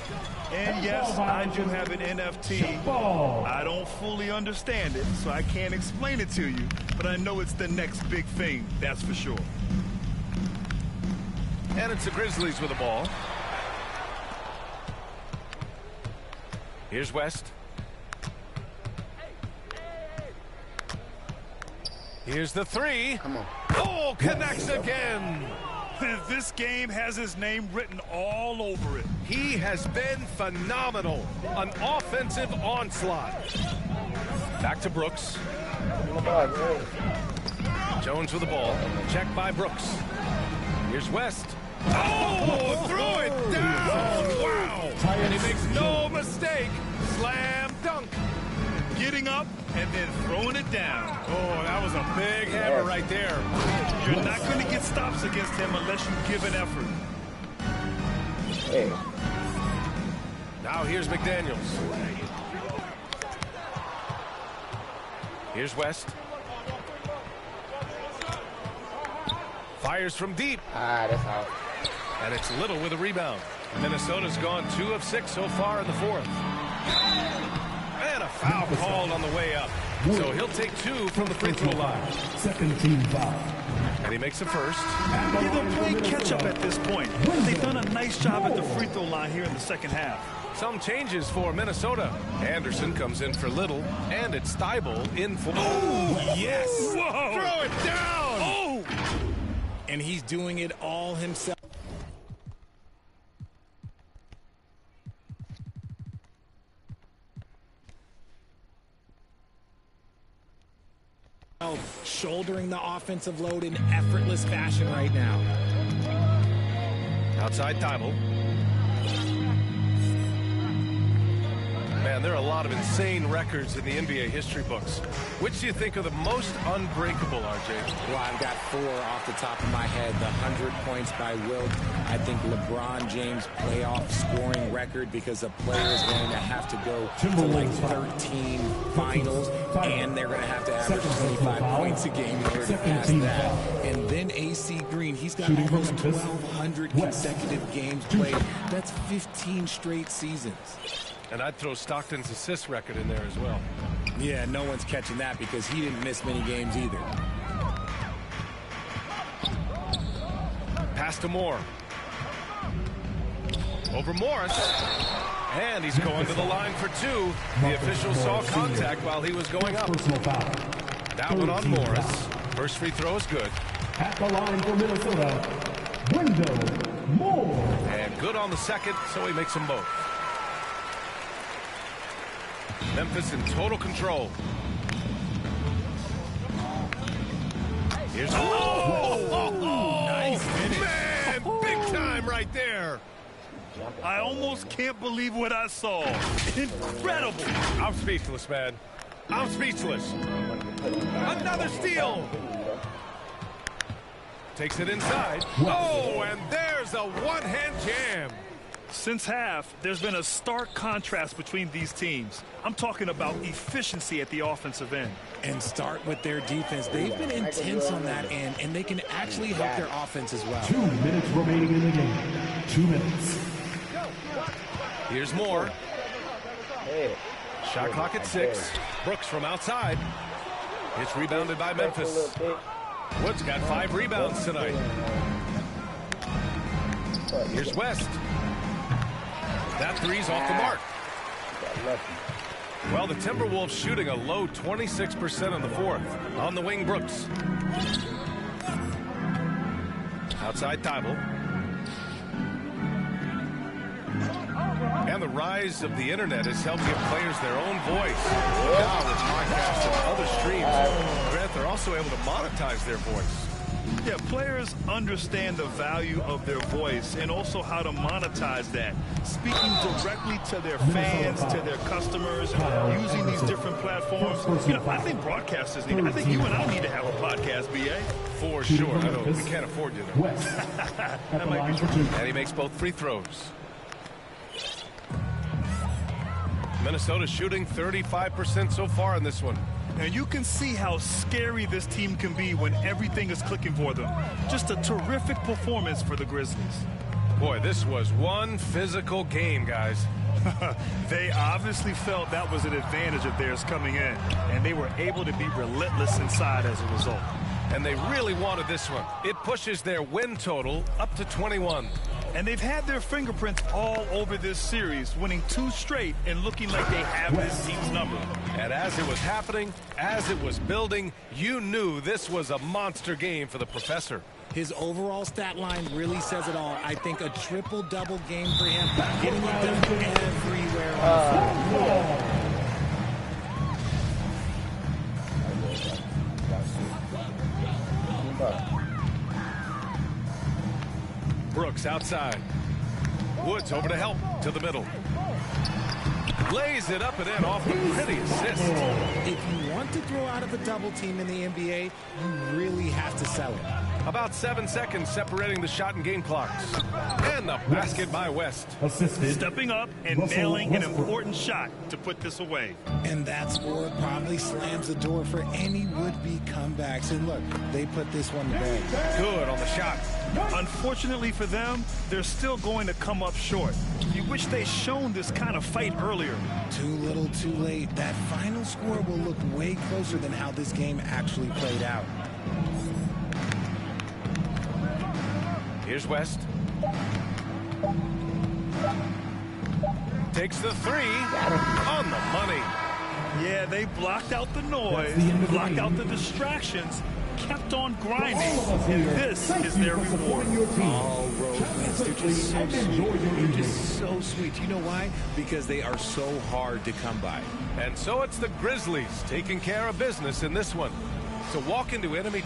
And yes, I do have an NFT. I don't fully understand it, so I can't explain it to you. But I know it's the next big thing, that's for sure. And it's the Grizzlies with the ball. Here's West. Here's the 3. Come on. Oh, connects again. This game has his name written all over it. He has been phenomenal. An offensive onslaught. Back to Brooks. Jones with the ball. Checked by Brooks. Here's West. Oh, throw it down. Wow. And he makes no mistake. Slam dunk. Getting up and then throwing it down. Oh, that was a big hammer right there. You're not going to get stops against him unless you give an effort. Hey. Now here's McDaniels. Here's West. Fires from deep. That's out. And it's Little with a rebound. Minnesota's gone 2 of 6 so far in the fourth. And a foul called on the way up. So he'll take 2 from the free throw line. Second team foul. And he makes the first. Yeah, they're playing catch-up at this point. They've done a nice job at the free throw line here in the second half. Some changes for Minnesota. Anderson comes in for Little, and it's Thibault in for... Oh, yes! Whoa! Throw it down! Oh! And he's doing it all himself. Shouldering the offensive load in effortless fashion right now. Outside Thibault. Man, there are a lot of insane records in the NBA history books. Which do you think are the most unbreakable, RJ? Well, I've got 4 off the top of my head. The 100 points by Wilt. I think LeBron James playoff scoring record, because a player is going to have to go to like 13 finals, and they're going to have to average 25 points a game in order to pass that. And then AC Green, he's got almost 1,200 consecutive games played. That's 15 straight seasons. And I'd throw Stockton's assist record in there as well. Yeah, no one's catching that because he didn't miss many games either. Pass to Moore. Over Morris. And he's going to the line for two. The official saw contact while he was going up. That one on Morris. First free throw is good. At the line for Minnesota, Wendell Moore. And good on the second, so he makes them both. Memphis in total control. Here's nice finish. Man, big time right there. I almost can't believe what I saw. Incredible. I'm speechless, man. I'm speechless. Another steal. Takes it inside. Oh, and there's a one-hand jam. Since half, there's been a stark contrast between these teams. I'm talking about efficiency at the offensive end. And start with their defense. They've been intense on that end, and they can actually help their offense as well. 2 minutes remaining in the game. 2 minutes. Here's Moore. Shot clock at 6. Brooks from outside. It's rebounded by Memphis. Wood's got 5 rebounds tonight. Here's West. That three's off the mark. Well, the Timberwolves shooting a low 26% in the fourth. On the wing, Brooks. Outside Thibault. And the rise of the internet has helped give players their own voice. Now with podcasts and other streams, Grant, they're also able to monetize their voice. Yeah, players understand the value of their voice and also how to monetize that. Speaking directly to their fans, to their customers, using these different platforms. You know, I think broadcasters need, I think you and I need to have a podcast, B.A. For sure. I know we can't afford you, though. That might be true. And he makes both free throws. Minnesota shooting 35% so far in this one. And you can see how scary this team can be when everything is clicking for them. Just a terrific performance for the Grizzlies. Boy, this was one physical game, guys. They obviously felt that was an advantage of theirs coming in, and they were able to be relentless inside as a result. And they really wanted this one. It pushes their win total up to 21. And they've had their fingerprints all over this series, winning 2 straight and looking like they have this team's number. And as it was happening, as it was building, you knew this was a monster game for the professor. His overall stat line really says it all. I think a triple-double game for him, getting it done everywhere on the floor. Brooks outside. Woods over to help to the middle. Lays it up and in off a pretty assist. If you want to throw out of a double team in the NBA, you really have to sell it. About 7 seconds separating the shot and game clocks. And the basket by West. Assisted. Stepping up and nailing an important shot to put this away. And that score probably slams the door for any would-be comebacks. And look, they put this one to bed. Good on the shot. Unfortunately for them, they're still going to come up short. You wish they'd shown this kind of fight earlier. Too little, too late. That final score will look way closer than how this game actually played out. Here's West. Takes the three on the money. Yeah, they blocked out the noise, blocked out the distractions, kept on grinding, and this is their reward. All road wins. They're just so sweet. They're just so sweet. You know why? Because they are so hard to come by. And so it's the Grizzlies taking care of business in this one. To walk into enemy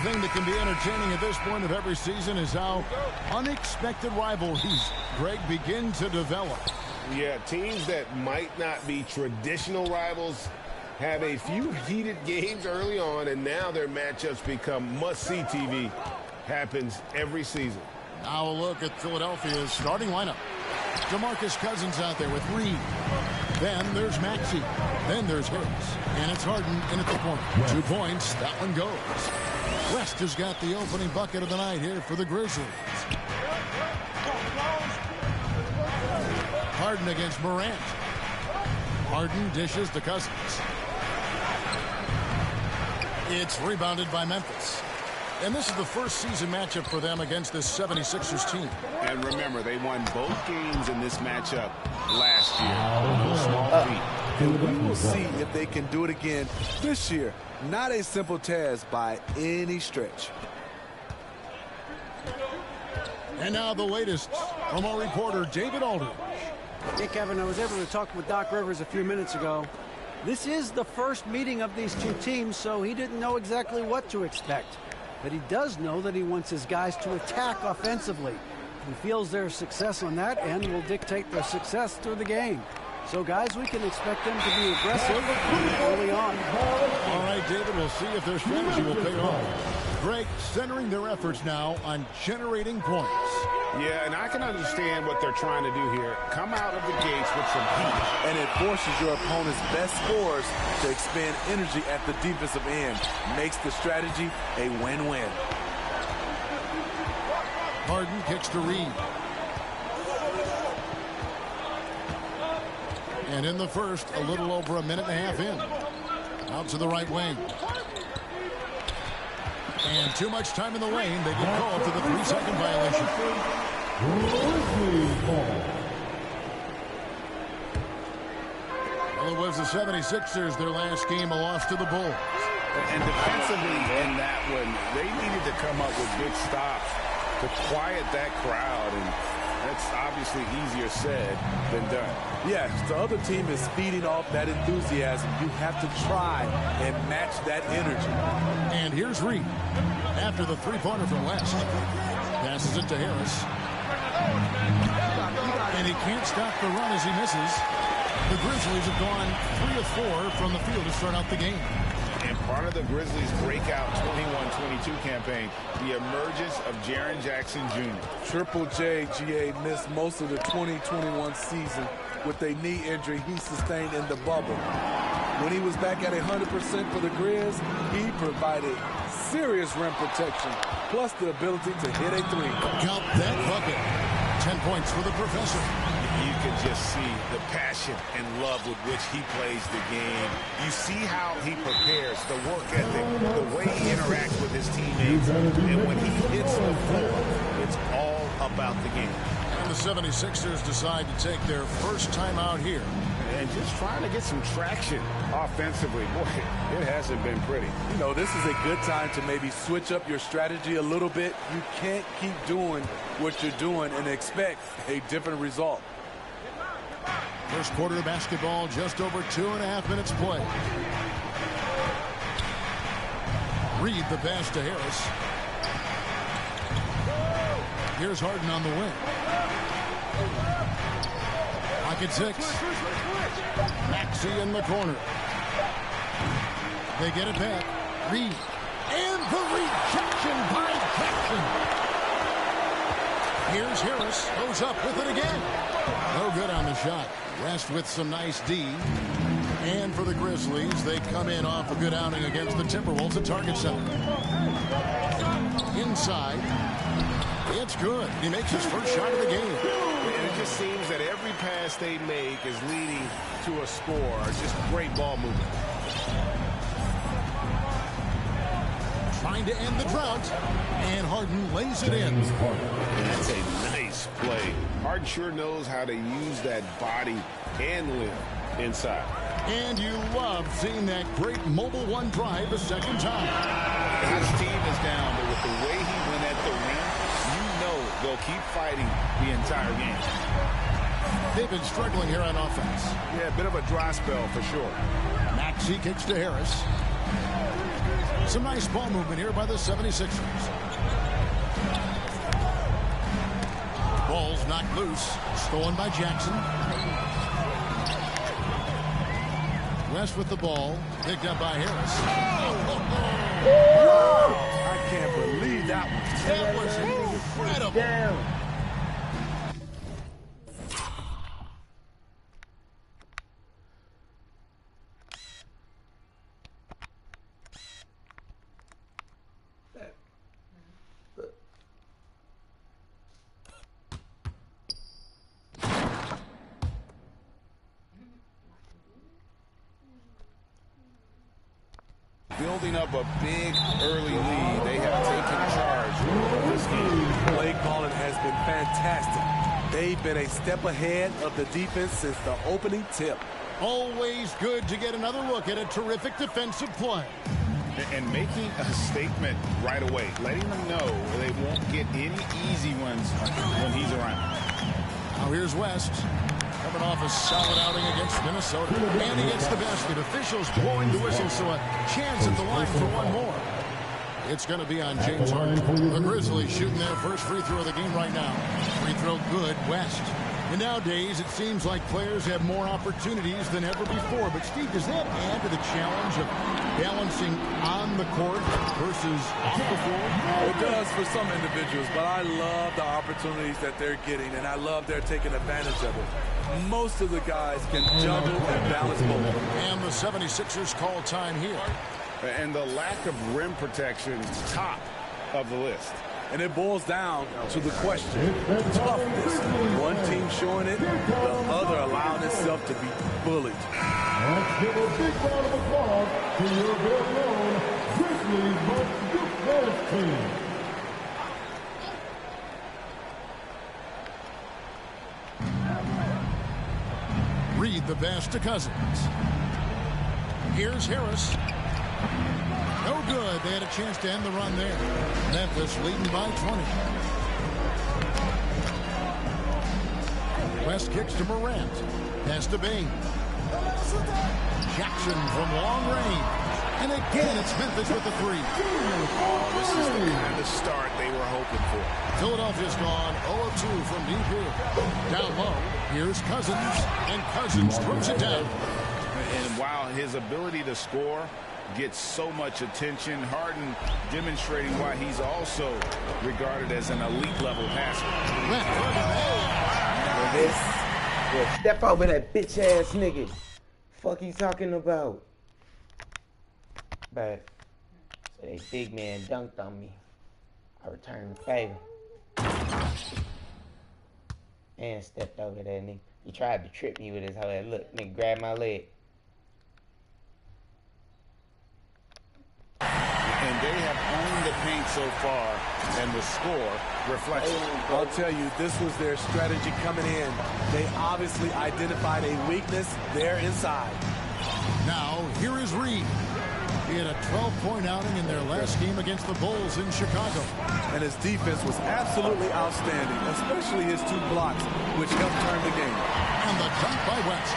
thing that can be entertaining at this point of every season is how unexpected rivalries, Greg, begin to develop. Yeah, teams that might not be traditional rivals have a few heated games early on, and now their matchups become must-see TV. Happens every season. Now a look at Philadelphia's starting lineup. DeMarcus Cousins out there with Reed. Then there's Maxey. Then there's Harris. And it's Harden in at the point. 2 points. That one goes. West has got the opening bucket of the night here for the Grizzlies. Harden against Morant. Harden dishes to Cousins. It's rebounded by Memphis. And this is the first season matchup for them against this 76ers team. And remember, they won both games in this matchup last year. No small feat. And we will see if they can do it again this year. Not a simple task by any stretch. And now the latest from our reporter, David Aldridge. Hey, Kevin, I was able to talk with Doc Rivers a few minutes ago. This is the first meeting of these two teams, so he didn't know exactly what to expect. But he does know that he wants his guys to attack offensively. He feels their success on that end will dictate their success through the game. So, guys, we can expect them to be aggressive early on. All right, David, we'll see if their strategy will pay off. Greg centering their efforts now on generating points. Yeah, and I can understand what they're trying to do here. Come out of the gates with some heat. And it forces your opponent's best scorers to expend energy at the defensive end. Makes the strategy a win-win. Harden kicks to Reed. And in the first, a little over a minute and a half in. Out to the right wing. And too much time in the lane. They get called to the 3-second violation. Well, it was the 76ers, their last game, a loss to the Bulls. And defensively in that one, they needed to come up with big stops to quiet that crowd. And that's obviously easier said than done. Yes, the other team is feeding off that enthusiasm. You have to try and match that energy. And here's Reed after the three-pointer from West. Passes it to Harris. And he can't stop the run as he misses. The Grizzlies have gone 3 of 4 from the field to start out the game. And part of the Grizzlies' breakout 21-22 campaign, the emergence of Jaren Jackson Jr. Triple J, GA, missed most of the 2021 season with a knee injury he sustained in the bubble. When he was back at 100% for the Grizz, he provided serious rim protection, plus the ability to hit a three. Count that bucket. 10 points for the professor. You can just see the passion and love with which he plays the game. You see how he prepares, the work ethic, the way he interacts with his teammates. And when he hits the floor, it's all about the game. And the 76ers decide to take their first time out here. And just trying to get some traction offensively. Boy, it hasn't been pretty. You know, this is a good time to maybe switch up your strategy a little bit. You can't keep doing what you're doing and expect a different result. First quarter of basketball, just over 2.5 minutes play. Reed the pass to Harris. Here's Harden on the wing. Pocket 6. Maxey in the corner. They get it back. Reed. And the rejection by Jackson. Here's Harris. Goes up with it again. No good on the shot. West with some nice D. And for the Grizzlies, they come in off a good outing against the Timberwolves at Target Center. Inside. It's good. He makes his first shot of the game. And it just seems that every pass they make is leading to a score. Just great ball movement. Trying to end the drought. And Harden lays it in. That's a nice play. Harden sure knows how to use that body and limb inside. And you love seeing that great mobile one drive a second time. His team is down, but with the way he went at the rim, you know they'll keep fighting the entire game. They've been struggling here on offense. Yeah, a bit of a dry spell for sure. Maxey kicks to Harris. Some nice ball movement here by the 76ers. Ball's knocked loose. Stolen by Jackson. West with the ball. Picked up by Harris. I can't believe that one. That was incredible. Building up a big early lead. They have taken charge of this game. Play calling has been fantastic. They've been a step ahead of the defense since the opening tip. Always good to get another look at a terrific defensive play. And making a statement right away, letting them know they won't get any easy ones when he's around. Now here's West. Coming off a solid outing against Minnesota. And he gets the basket. Officials blowing the whistle, so a chance at the line for one more. It's going to be on James Harden. The Grizzlies shooting their first free throw of the game right now. Free throw good, West. And nowadays, it seems like players have more opportunities than ever before. But, Steve, does that add to the challenge of balancing on the court versus off the floor? It does for some individuals, but I love the opportunities that they're getting, and I love they're taking advantage of it. Most of the guys can juggle and balance both. And the 76ers call time here. And the lack of rim protection, top of the list. And it boils down to the question, toughness. One team showing it, the other allowing itself to be bullied. Let's give a big round of applause to your very own Grizzlies most defense team. Reed the pass to Cousins. Here's Harris. No good. They had a chance to end the run there. Memphis leading by 20. West kicks to Morant. Pass to Bain. Jackson from long range. And again, it's Memphis with the three. Oh, this is the kind of start they were hoping for. Philadelphia's gone 0-2 from deep here. Down low, here's Cousins. And Cousins throws it down. And while his ability to score gets so much attention, Harden demonstrating why he's also regarded as an elite level passer. Step over that bitch ass nigga. Fuck you talking about? But so they big man dunked on me. I returned the favor. And stepped over that nigga. He tried to trip me with his whole head. Look, nigga, grab my leg. And they have owned the paint so far, and the score reflects it. I'll tell you, this was their strategy coming in. They obviously identified a weakness there inside. Now, here is Reed. He had a 12-point outing in their last game against the Bulls in Chicago. And his defense was absolutely outstanding, especially his two blocks, which helped turn the game. And the dunk by West.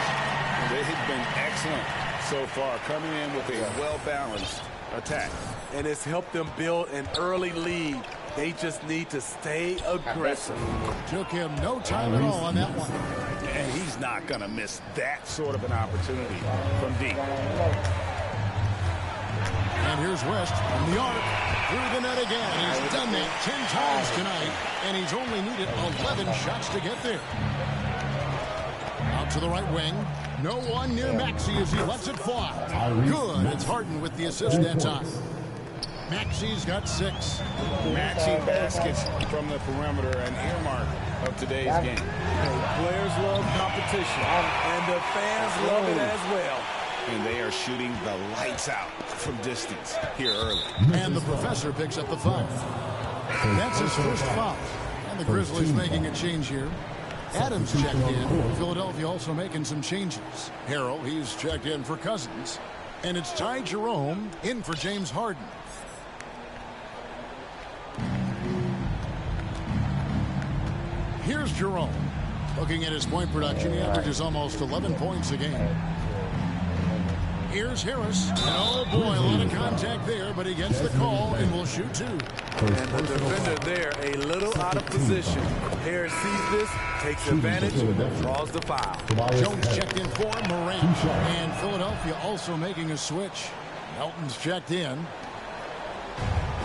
They have been excellent so far, coming in with a well-balanced attack. And it's helped them build an early lead. They just need to stay aggressive. Took him no time at all on that one. And he's not going to miss that sort of an opportunity from deep. And here's West from the arc. Through the net again. He's done that 10 times tonight, and he's only needed 11 shots to get there. Out to the right wing. No one near Maxey as he lets it fly. Good. It's Harden with the assist that time. Maxey's got 6. Maxey baskets from the perimeter, an earmark of today's game. Players love competition, and the fans love it as well. And they are shooting the lights out from distance here early. And the professor picks up the foul. That's his first foul. And the Grizzlies making a change here. Adams checked in. Philadelphia also making some changes. Harrell, he's checked in for Cousins. And it's Ty Jerome in for James Harden. Here's Jerome. Looking at his point production, he averages almost 11 points a game. Here's Harris. And oh boy, a lot of contact there, but he gets the call and will shoot 2. And the defender there a little out of position. Harris sees this, takes advantage, draws the foul. Jones checked in for Morant. And Philadelphia also making a switch. Melton's checked in.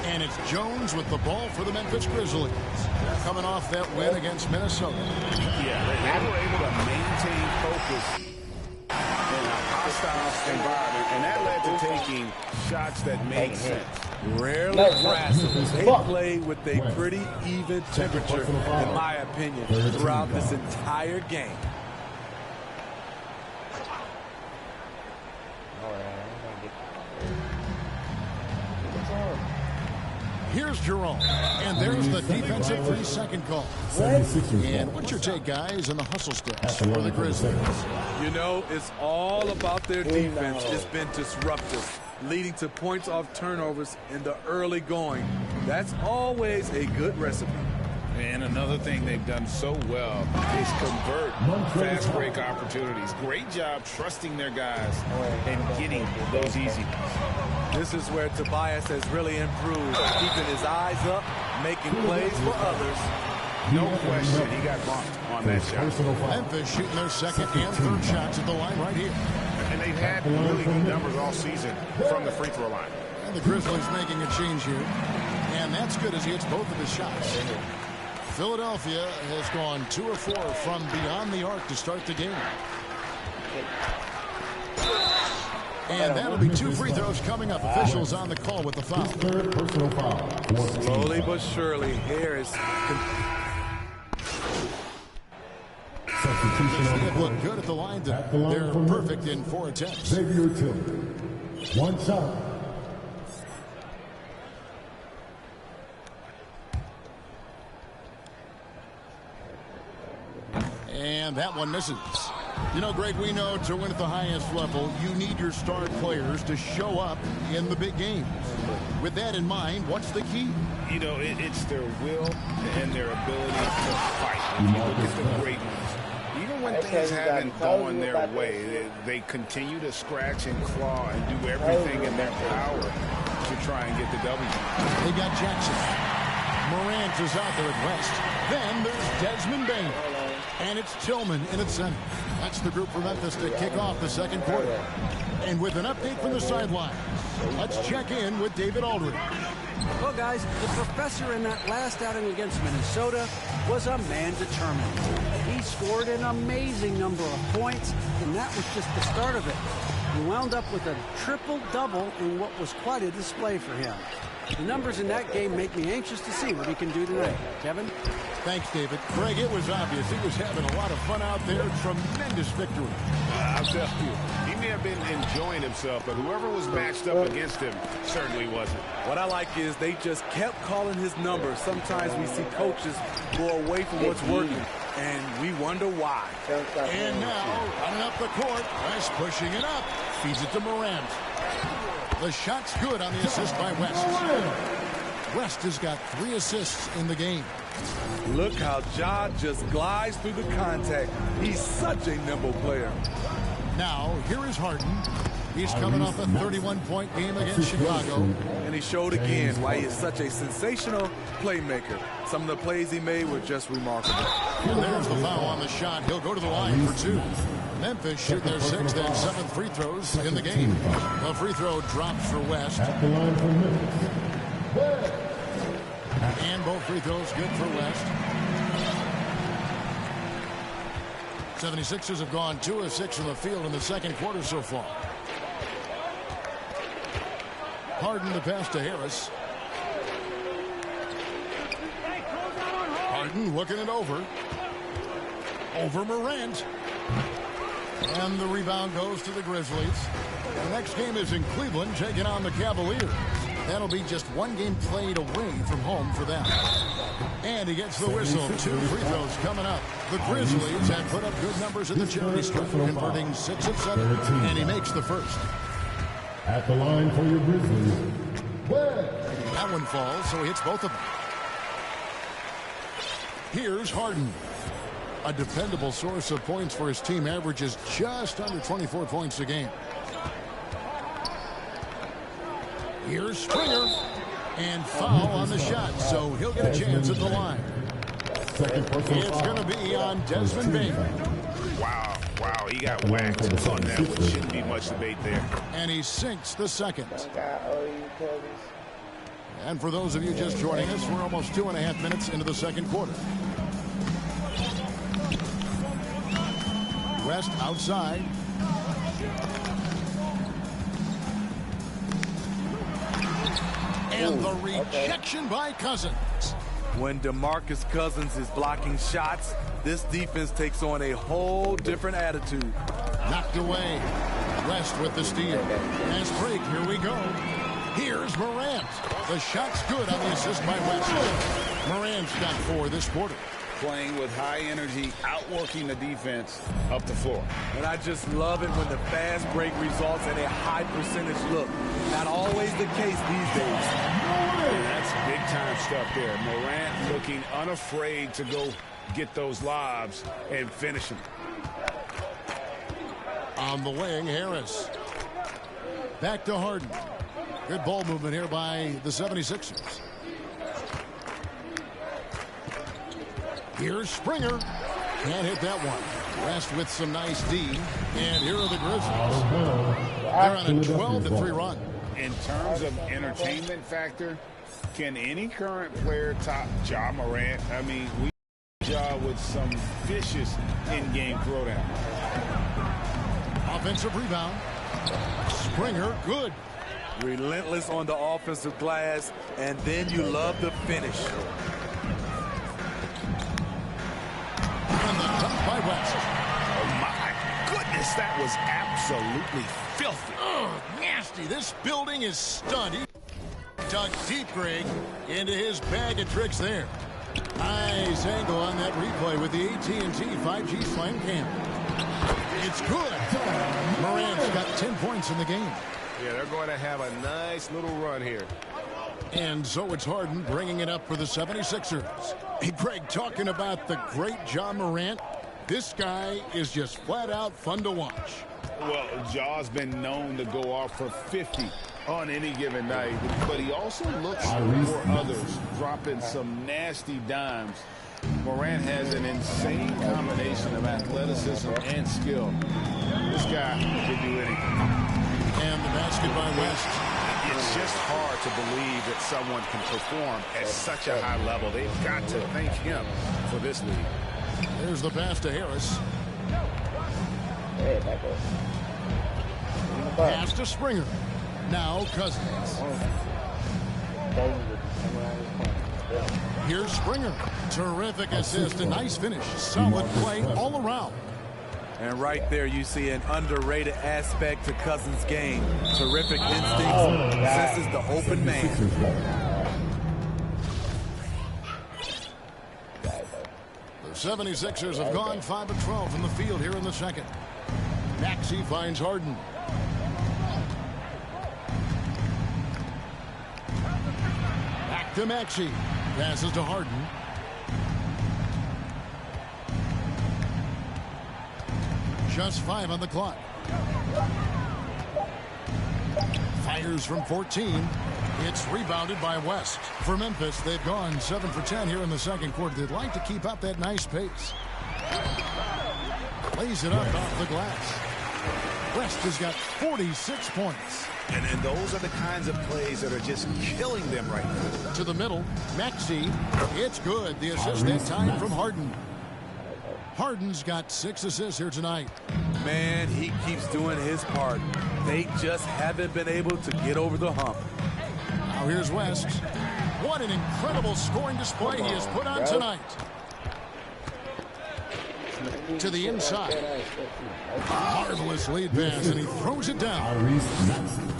And it's Jones with the ball for the Memphis Grizzlies. Coming off that win against Minnesota. Yeah, they were able to maintain focus in a hostile environment, and that led to taking shots that made sense. Rarely frazzled. They play with a pretty even temperature, in my opinion, throughout this entire game. Here's Jerome, and there's the defensive 3-second call. And what's your take, guys, on the hustle steps for the Grizzlies? You know, it's all about their defense. It's been disruptive, leading to points off turnovers in the early going. That's always a good recipe. And another thing they've done so well is convert fast break opportunities. Great job trusting their guys and getting those easy ones. This is where Tobias has really improved, keeping his eyes up, making plays for others. No question, he got bumped on that shot. Memphis shooting their second and third shots at the line right here. And they've had really good numbers all season from the free throw line. And the Grizzlies making a change here. And that's good as he hits both of his shots. Philadelphia has gone 2 of 4 from beyond the arc to start the game. And that'll be 2 free throws coming up. Officials on the call with the foul. Personal foul. Slowly but surely, Harris. They've looked good at the line. They're perfect in 4 attempts. Xavier Tillman. 1 shot. And that one misses. You know, Greg, we know to win at the highest level, you need your star players to show up in the big games. With that in mind, what's the key? You know, it's their will and their ability to fight. When you look at the great ones, even when things haven't gone their way, they continue to scratch and claw and do everything in their power to try and get the W. They got Jackson. Morant is out there at West. Then there's Desmond Bain. And it's Tillman in at center. That's the group for Memphis to kick off the second quarter. And with an update from the sideline, let's check in with David Aldridge. Well, guys, the professor in that last outing against Minnesota was a man determined. He scored an amazing number of points, and that was just the start of it. He wound up with a triple-double in what was quite a display for him. The numbers in that game make me anxious to see what he can do tonight. Kevin? Thanks, David. Greg, it was obvious he was having a lot of fun out there. Tremendous victory. I'll tell you, he may have been enjoying himself, but whoever was matched up against him certainly wasn't. What I like is they just kept calling his number. Sometimes we see coaches go away from what's working, and we wonder why. And now, running up the court, West pushing it up. Feeds it to Morant. The shot's good on the assist by West. West has got 3 assists in the game. Look how Ja just glides through the contact. He's such a nimble player. Now, here is Harden. He's coming off a 31-point game against Chicago. And he showed again why he is such a sensational playmaker. Some of the plays he made were just remarkable. And there's the foul on the shot. He'll go to the line for 2. Memphis shooting their 6th and 7th free throws in the game. The free throw drops for West. At the line for Memphis. And both free throws good for West. 76ers have gone 2 of 6 from the field in the second quarter so far. Harden the pass to Harris. Harden looking it over. Over Morant. And the rebound goes to the Grizzlies. The next game is in Cleveland, taking on the Cavaliers. That'll be just 1 game played away from home for them. And he gets the whistle. 2 free throws coming up. The Grizzlies have put up good numbers in the charity stripe, converting 6 of 7. And he makes the first. At the line for your Grizzlies. That one falls, so he hits both of them. Here's Harden. A dependable source of points for his team, averages just under 24 points a game. Here's Springer. And foul on the shot, so he'll get a chance at the line. It's going to be on Desmond Bain. Wow, he got whacked on that one. Shouldn't be much debate there. And he sinks the second. And for those of you just joining us, we're almost 2.5 minutes into the second quarter. West outside. And the rejection by Cousins. When DeMarcus Cousins is blocking shots, this defense takes on a whole different attitude. Knocked away. West with the steal. Fast break. Here we go. Here's Morant. The shot's good on the assist by West. Morant's got 4 this quarter. Playing with high energy, outworking the defense up the floor. And I just love it when the fast break results in a high percentage look. Not always the case these days. That's big-time stuff there. Morant looking unafraid to go get those lobs and finish them. On the wing, Harris. Back to Harden. Good ball movement here by the 76ers. Here's Springer. Can't hit that one. West with some nice D. And here are the Grizzlies. They're on a 12-3 run. In terms of entertainment factor, can any current player top Ja Morant? I mean, we Ja with some vicious in-game throwdown. Offensive rebound. Springer, good. Relentless on the offensive glass, and then you love the finish. And the dunk by West. Oh, my goodness, that was absolutely filthy. Oh, nasty. This building is stunned. He dug deep, Greg, into his bag of tricks there. Nice angle on that replay with the AT&T 5G Slam Cam. It's good. Morant's got 10 points in the game. Yeah, they're going to have a nice little run here. And so it's Harden bringing it up for the 76ers. Hey, Greg, talking about the great Ja Morant, this guy is just flat out fun to watch. Well, Ja's been known to go off for 50 on any given night, but he also looks for others, dropping some nasty dimes. Morant has an insane combination of athleticism and skill. This guy can do anything. And the basket by West. It's just hard to believe that someone can perform at such a high level. They've got to thank him for this lead. There's the pass to Harris. Pass to Springer. Now Cousins. Here's Springer. Terrific assist. A nice finish. Solid play all around. And right there you see an underrated aspect to Cousins' game. Terrific instincts. Senses the open man. The 76ers have gone 5 of 12 from the field here in the second. Maxey finds Harden. Back to Maxey. Passes to Harden. Just 5 on the clock. Fires from 14. It's rebounded by West. For Memphis, they've gone 7 for 10 here in the second quarter. They'd like to keep up that nice pace. Lays it up off the glass. West has got 46 points. And those are the kinds of plays that are just killing them right now. To the middle, Maxey. It's good. The assist that time from Harden. Harden's got 6 assists here tonight. Man, he keeps doing his part. They just haven't been able to get over the hump. Now here's West. What an incredible scoring display he has put on tonight. To the inside. Marvelous lead pass, and he throws it down.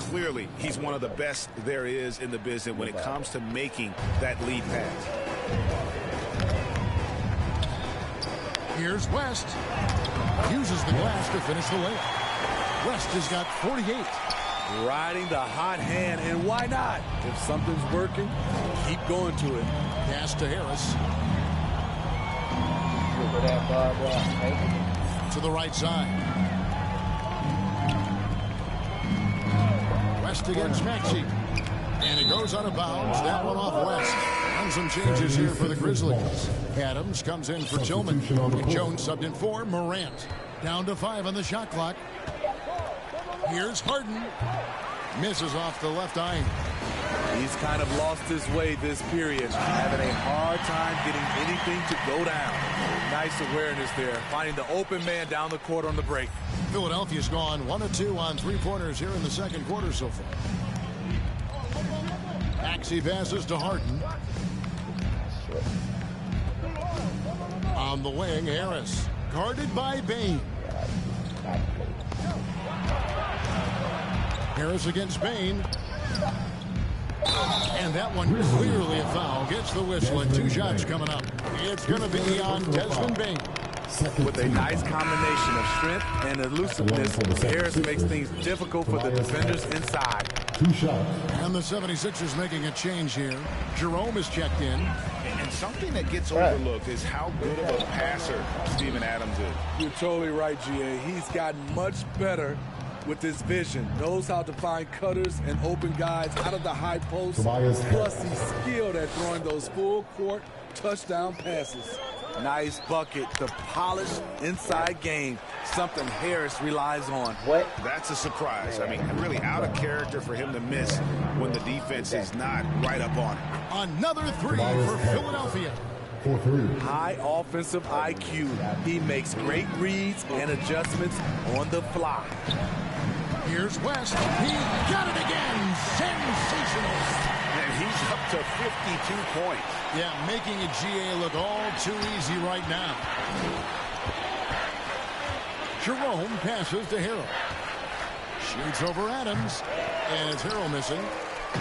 Clearly, he's one of the best there is in the business when it comes to making that lead pass. Here's West. Uses the glass to finish the layup. West has got 48. Riding the hot hand, and why not? If something's working, keep going to it. Pass to Harris. To the right side. West against Maxey. And it goes out of bounds. That one off West. And some changes here for the Grizzlies. Adams comes in for Tillman. And Jones subbed in for Morant. Down to 5 on the shot clock. Here's Harden. Misses off the left eye. He's kind of lost his way this period, having a hard time getting anything to go down. Nice awareness there, finding the open man down the court on the break. Philadelphia's gone 1 of 2 on three-pointers here in the second quarter so far. Maxey passes to Harden. On the wing, Harris. Guarded by Bane. Harris against Bane. And that one clearly a foul. Gets the whistle and 2 shots coming up. It's going to be on Desmond Bane. With a nice combination of strength and elusiveness, Harris makes things difficult for the defenders inside. 2 shots. And the 76ers making a change here. Jerome is checked in. And something that gets overlooked is how good of a passer Steven Adams is. You're totally right, GA. He's gotten much better with his vision. Knows how to find cutters and open guys out of the high post. Plus, he's skilled at throwing those full-court touchdown passes. Nice bucket. The polished inside game. Something Harris relies on. What? That's a surprise. I mean, really out of character for him to miss when the defense is not right up on it. Another 3 for Philadelphia. High offensive IQ. He makes great reads and adjustments on the fly. Here's West. He got it again. Sensational. And he's up to 52 points. Yeah, making a GA look all too easy right now. Jerome passes to Harrell. Shoots over Adams. And it's Harrell missing.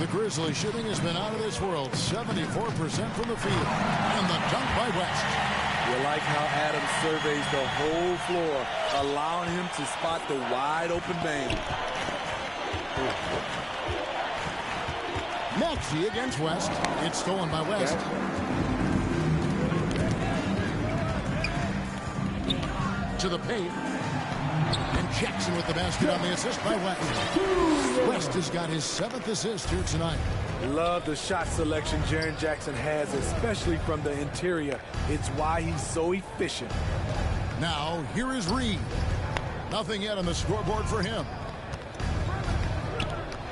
The Grizzlies shooting has been out of this world. 74% from the field. And the dunk by West. You like how Adams surveys the whole floor, allowing him to spot the wide open Bane. Maxey against West. It's stolen by West. To the paint. And Jackson with the basket on the assist by West. West has got his 7th assist here tonight. Love the shot selection Jaren Jackson has, especially from the interior. It's why he's so efficient. Now, here is Reed. Nothing yet on the scoreboard for him.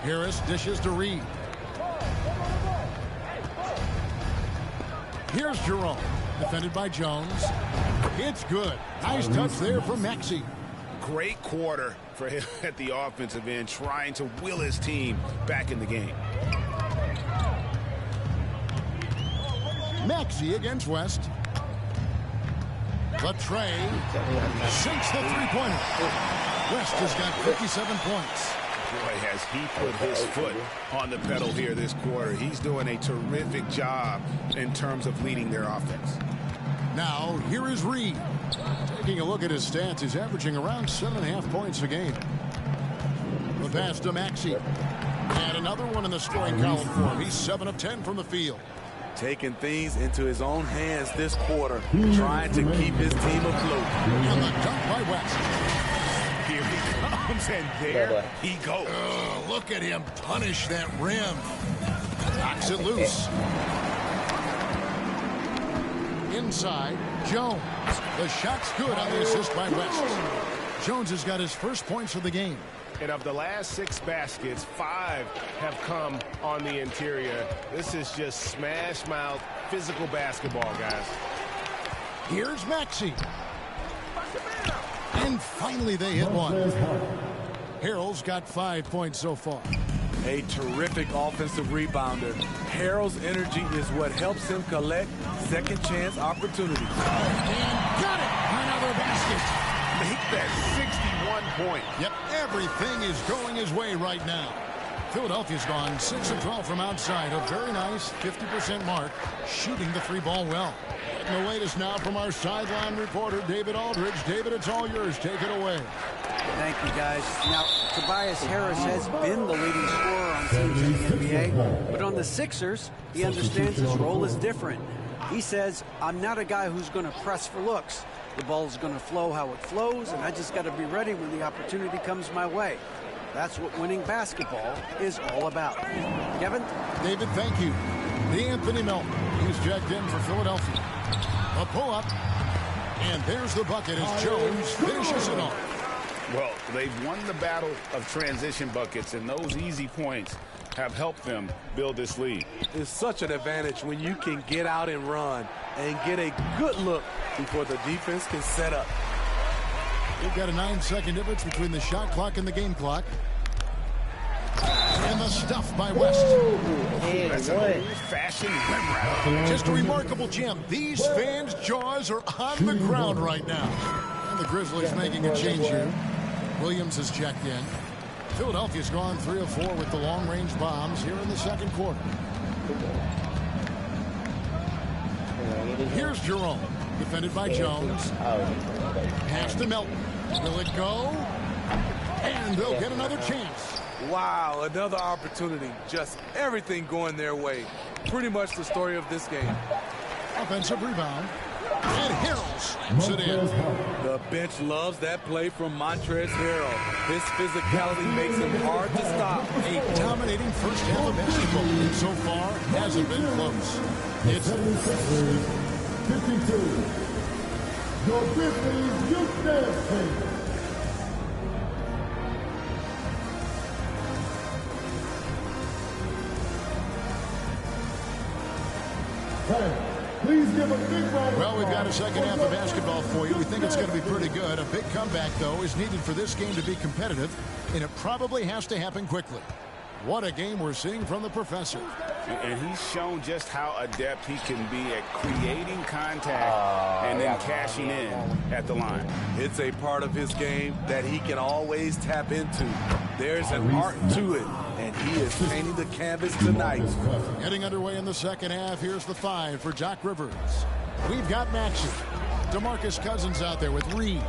Harris dishes to Reed. Here's Jerome. Defended by Jones. It's good. Nice touch there from Maxey. Great quarter for him at the offensive end, trying to will his team back in the game. Maxey against West. Latrey sinks the three-pointer. West has got 57 points. Boy, has he put his foot on the pedal here this quarter. He's doing a terrific job in terms of leading their offense. Now, here is Reed. Taking a look at his stats, he's averaging around 7.5 points a game. The pass to Maxey. And another one in the scoring column for him. He's 7 of 10 from the field. Taking things into his own hands this quarter, trying to keep his team afloat. And the dunk by West. Here he comes, and there he goes. Look at him punish that rim. Knocks it loose. Inside, Jones. The shot's good on the assist by West. Jones has got his first points of the game. And of the last 6 baskets, 5 have come on the interior. This is just smash mouth physical basketball, guys. Here's Maxey. And finally they hit one. Harrell's got 5 points so far. A terrific offensive rebounder. Harrell's energy is what helps him collect second chance opportunities. And got it! Another basket. Make that 61 point. Yep, everything is going his way right now. Philadelphia's gone 6 of 12 from outside. A very nice 50% mark, shooting the 3 ball well. And the latest now from our sideline reporter, David Aldridge. David, it's all yours. Take it away. Thank you, guys. Now, Tobias Harris has been the leading scorer on teams in the NBA, but on the Sixers, he understands his role is different. He says, I'm not a guy who's going to press for looks. The ball's going to flow how it flows, and I just got to be ready when the opportunity comes my way. That's what winning basketball is all about. Kevin? David, thank you. D'Anthony Melton. He's checked in for Philadelphia. A pull-up. And there's the bucket as Jones finishes it off. Well, they've won the battle of transition buckets, and those easy points have helped them build this lead. It's such an advantage when you can get out and run and get a good look before the defense can set up. We've got a 9-second difference between the shot clock and the game clock. And the stuff by West. That's an old-fashioned rim wrap. Just a remarkable gem. These fans' jaws are on the ground right now. And the Grizzlies making a change here. Williams has checked in. Philadelphia's gone 3 of 4 with the long-range bombs here in the second quarter. Here's Jerome, defended by Jones. Pass to Melton. Will it go? And they'll get another chance. Wow, another opportunity. Just everything going their way. Pretty much the story of this game. Offensive rebound. And Harrell slams it in. The bench loves that play from Montrezl Harrell. His physicality makes him hard to stop. A dominating first half of basketball, and so far hasn't been close. It's 52. Your Grizzlies youth dance team. Please give a big round. Well, we've got a second half of basketball for you. We think it's going to be pretty good. A big comeback, though, is needed for this game to be competitive, and it probably has to happen quickly. What a game we're seeing from the professor. And he's shown just how adept he can be at creating contact and then cashing in at the line. It's a part of his game that he can always tap into. There's an art to it, and he is painting the canvas tonight. Getting underway in the second half. Here's the 5 for Doc Rivers. We've got Maxey. DeMarcus Cousins out there with Reed.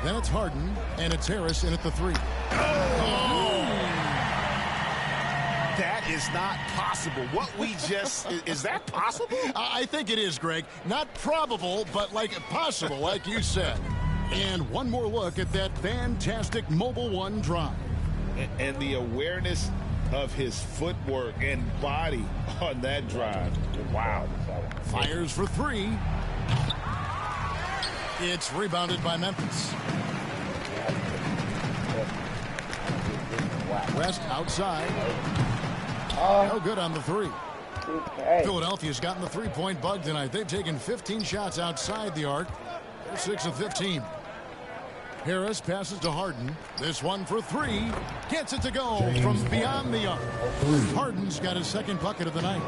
Then it's Harden, and it's Harris in at the 3. That is not possible. What we just, is that possible? I think it is, Greg. Not probable, but like possible, like you said. And one more look at that fantastic Mobile One drive. And the awareness of his footwork and body on that drive. Wow. Fires for 3. It's rebounded by Memphis. West outside. No good on the 3. Philadelphia's gotten the three-point bug tonight. They've taken 15 shots outside the arc. They're 6 of 15. Harris passes to Harden. This one for 3. Gets it to go from beyond the arc. Harden's got his second bucket of the night.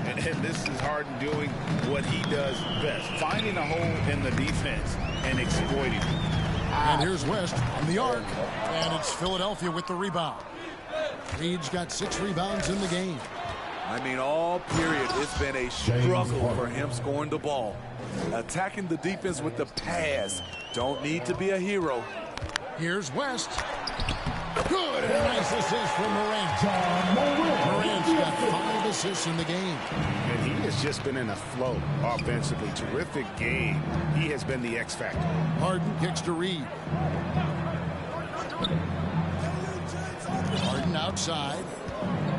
And this is Harden doing what he does best, finding a hole in the defense and exploiting it. And here's West on the arc. And it's Philadelphia with the rebound. Reed's got 6 rebounds in the game. I mean, all period, it's been a struggle for him scoring the ball. Attacking the defense with the pass. Don't need to be a hero. Here's West. Good. And a nice assist from Morant. Morant's got 5 assists in the game. And he has just been in a flow offensively. Terrific game. He has been the X factor. Harden kicks to Reed. Harden outside.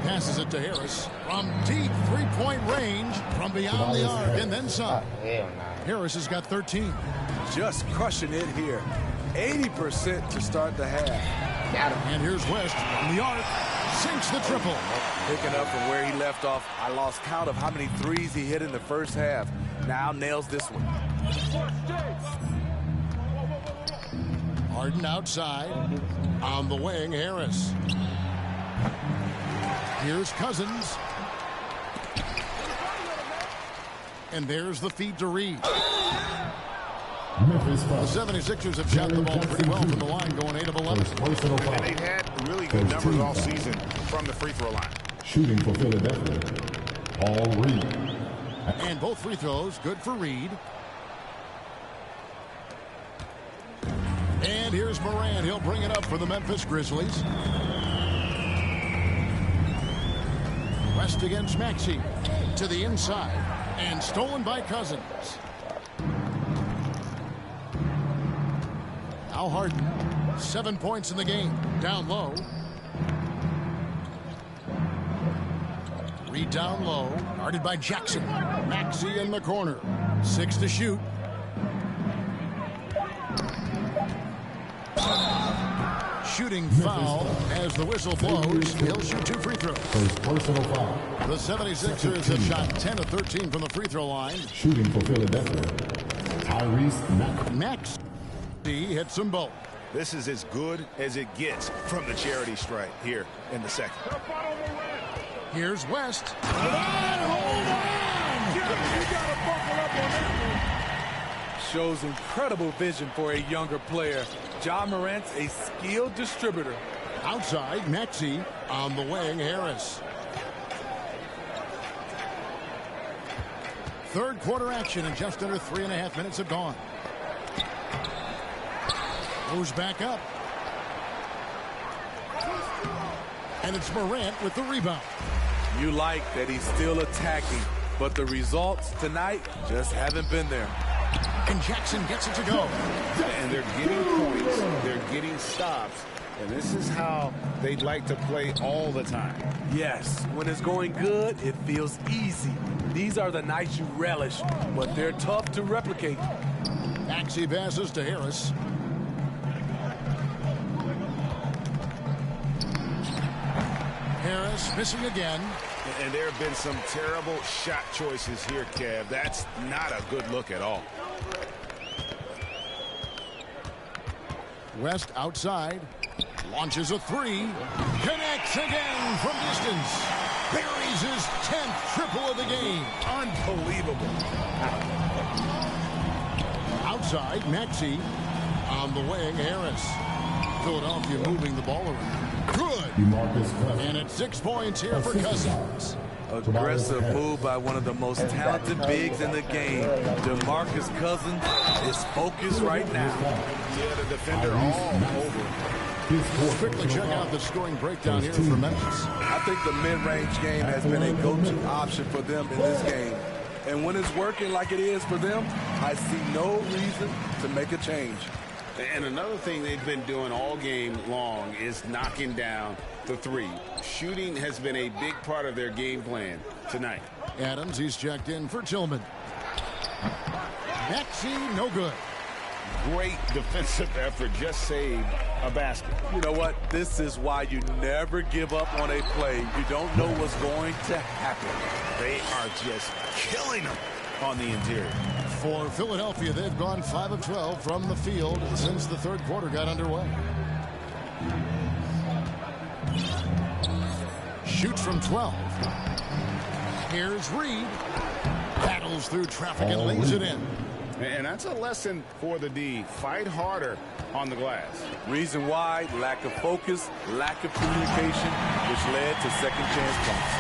Passes it to Harris. From deep three-point range. From beyond the arc. And then some. Harris has got 13. Just crushing it here. 80% to start the half. Got him. And here's West on the arc. Sinks the triple. Picking up from where he left off. I lost count of how many threes he hit in the first half. Now nails this one. Harden outside. On the wing, Harris. Here's Cousins. And there's the feed to Reed. The 76ers have shot the ball pretty well from the line, going 8 of 11. And they've had really good numbers all season from the free throw line. Shooting for Philadelphia, Paul Reed. And both free throws good for Reed. And here's Morant. He'll bring it up for the Memphis Grizzlies. West against Maxey. To the inside. And stolen by Cousins. Now Harden. 7 points in the game. Down low. Reed down low, guarded by Jackson. Maxey in the corner. 6 to shoot. Shooting foul as the whistle blows. He'll shoot 2 free throws. First personal foul. The 76ers have shot 10 of 13 from the free throw line. Shooting for Philadelphia, Tyrese Maxey hits them both. This is as good as it gets from the charity stripe here in the second. Here's West. Hold on! You gotta buckle up on that one. Shows incredible vision for a younger player. Ja Morant's a skilled distributor. Outside, Maxey on the wing, Harris. Third quarter action and just under 3.5 minutes have gone. Goes back up. And it's Morant with the rebound. You like that he's still attacking, but the results tonight just haven't been there. And Jackson gets it to go. And they're getting points, they're getting stops, and this is how they'd like to play all the time. Yes, when it's going good, it feels easy. These are the nights you relish, but they're tough to replicate. Maxey passes to Harris. Harris missing again. And there have been some terrible shot choices here, Kev. That's not a good look at all. West outside. Launches a 3. Connects again from distance. Buries his 10th triple of the game. Unbelievable. Outside, Maxey. On the wing, Harris. Philadelphia moving the ball around. Good. And it's 6 points here for Cousins. Aggressive move by one of the most talented bigs in the game. DeMarcus Cousins is focused right now. Yeah, the defender all over. Quickly check out the scoring breakdown here for Memphis. I think the mid-range game has been a go-to option for them in this game. And when it's working like it is for them, I see no reason to make a change. And another thing they've been doing all game long is knocking down the 3. Shooting has been a big part of their game plan tonight. Adams, he's checked in for Tillman. Maxey, no good. Great defensive effort, just saved a basket. You know what? This is why you never give up on a play. You don't know what's going to happen. They are just killing them on the interior. For Philadelphia, they've gone 5 of 12 from the field since the third quarter got underway. Shoots from 12. Here's Reed. Battles through traffic and lays it in. And that's a lesson for the D. Fight harder on the glass. Reason why, lack of focus, lack of communication, which led to second chance points.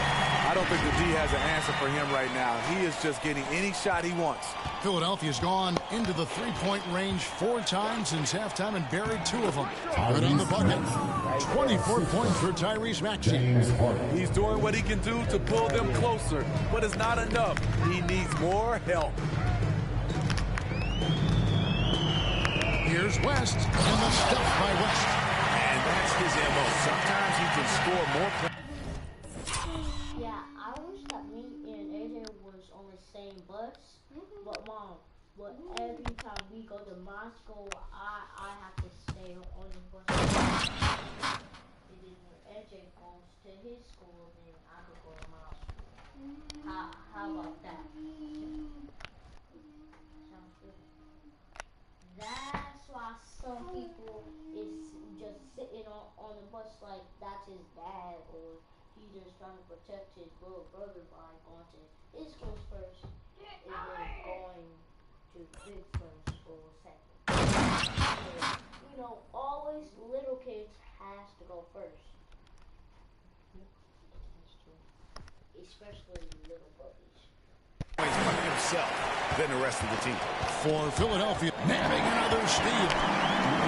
I don't think the D has an answer for him right now. He is just getting any shot he wants. Philadelphia's gone into the three-point range 4 times since halftime and buried 2 of them. Right on the bucket. 24 points for Tyrese Maxey. He's doing what he can do to pull them closer, but it's not enough. He needs more help. Here's West, and the stuff by West. And that's his MO. Sometimes he can score more points. Yeah, I wish that me and AJ was on the same bus. But Mom, every time we go to my school, I have to stay on the bus. And then when AJ goes to his school, then I could go to my school. How about that? Sounds good. That's why some people is just sitting on the bus like that's his dad, or he's just trying to protect his little brother by going to his school first and then going to big friend's school second. So, always little kids has to go first. That's true. Especially little puppies. Himself than the rest of the team. For Philadelphia, nabbing another steal.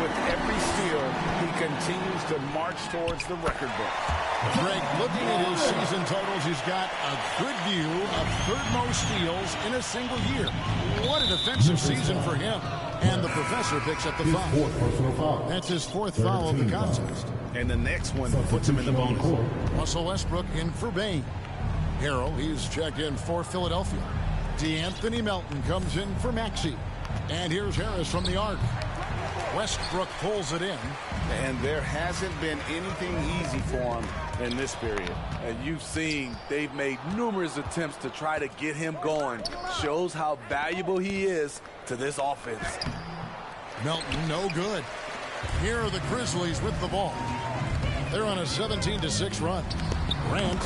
With every steal, he continues to march towards the record book. Greg, looking at his season totals, he's got a good view of third most steals in a single year. What a defensive season for him. And the professor picks up the foul. That's his 4th foul of the contest. And the next one puts him in the bonus. Russell Westbrook in for Bain. Harrell, he's checked in for Philadelphia. D'Anthony Melton comes in for Maxey. And here's Harris from the arc. Westbrook pulls it in. And there hasn't been anything easy for him in this period. And you've seen they've made numerous attempts to try to get him going. Shows how valuable he is to this offense. Melton, no good. Here are the Grizzlies with the ball. They're on a 17-6 run. Grant.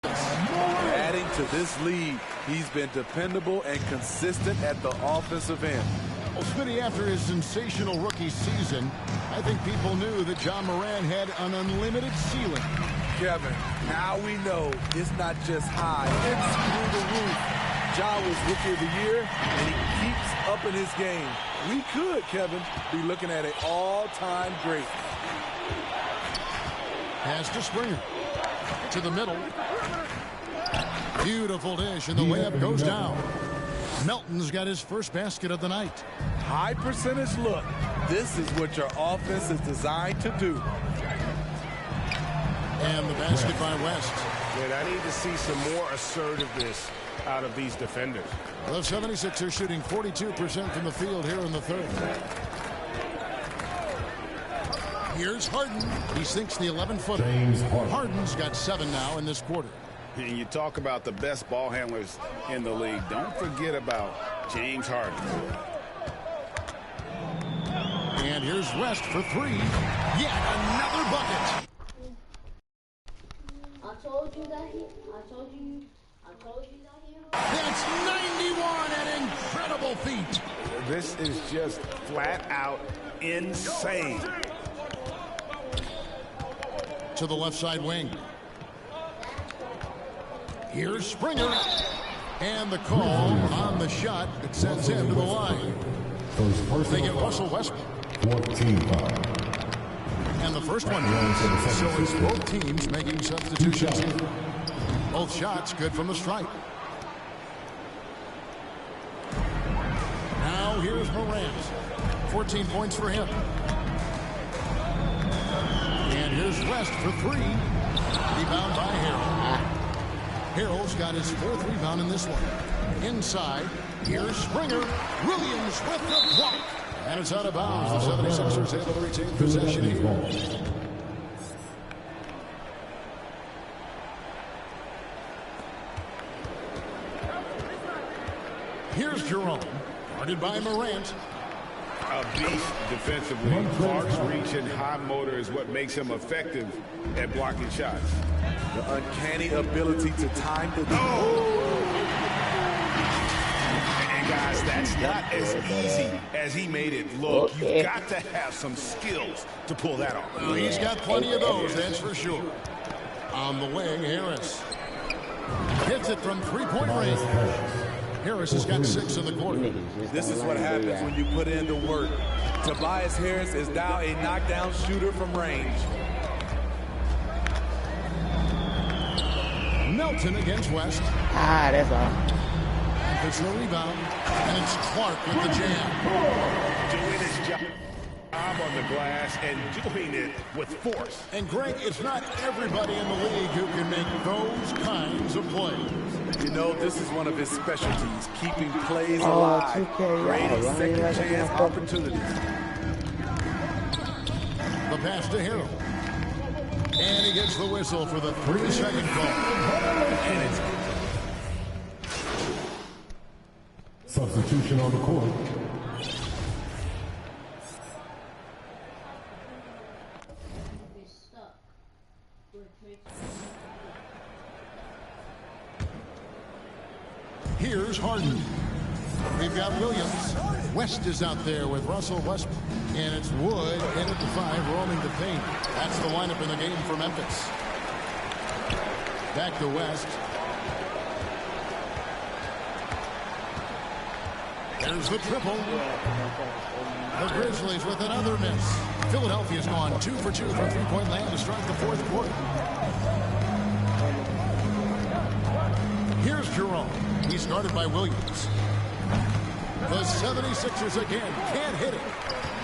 Adding to this lead, he's been dependable and consistent at the offensive end. Well, Smitty, after his sensational rookie season, I think people knew that John Moran had an unlimited ceiling. Kevin, now we know it's not just high, it's through the roof. John was Rookie of the Year, and he keeps up in his game. We could, Kevin, be looking at an all-time great. Pass to Springer. To the middle. Beautiful dish, and the layup goes down. Melton's got his first basket of the night. High percentage look. This is what your offense is designed to do. And the basket by West. And I need to see some more assertiveness out of these defenders. The 76ers shooting 42% from the field here in the third. Here's Harden. He sinks the 11-footer. Harden's got 7 now in this quarter. And you talk about the best ball handlers in the league. Don't forget about James Harden. And here's West for 3. Yet another bucket. I told you that he. I told you that he. That's 91, an incredible feat. This is just flat out insane. To the left side wing. Here's Springer. And the call on the shot that sends him to the line. They get Russell Westbrook. 14 foul. And the first one goes. So it's both teams making substitutions here. Both shots good from the stripe. Now here's Morant. 14 points for him. And here's West for 3. Rebound by Harrell. Harrell's got his 4th rebound in this one. Inside, here's Springer. Williams with the block. And it's out of bounds. The 76ers able to retain possession here. Here's Jerome. Guarded by Morant. A beast defensively. Clark's reach and high motor is what makes him effective at blocking shots. The uncanny ability to time the... And guys, that's not as easy as he made it look. You've got to have some skills to pull that off. Well, he's got plenty of those, that's for sure. On the wing, Harris. Hits it from 3-point range. Harris has got 6 in the quarter. This is what happens when you put in the work. Tobias Harris is now a knockdown shooter from range. Melton against West. That's all. It's a rebound, and it's Clark with the jam. Doing his job on the glass and doing it with force. And Greg, it's not everybody in the league who can make those kinds of plays. You know, this is one of his specialties, keeping plays alive, creating second chance opportunities. The pass to Harrell. And he gets the whistle for the 3-second call. And it's substitution on the court. Here's Harden. We've got Williams. West is out there with Russell Westbrook. And it's Wood in at the 5, roaming the paint. That's the lineup in the game for Memphis. Back to West. There's the triple. The Grizzlies with another miss. Philadelphia's gone 2 for 2 from 3-point land to start the 4th quarter. Here's Jerome. He's guarded by Williams. The 76ers again can't hit it.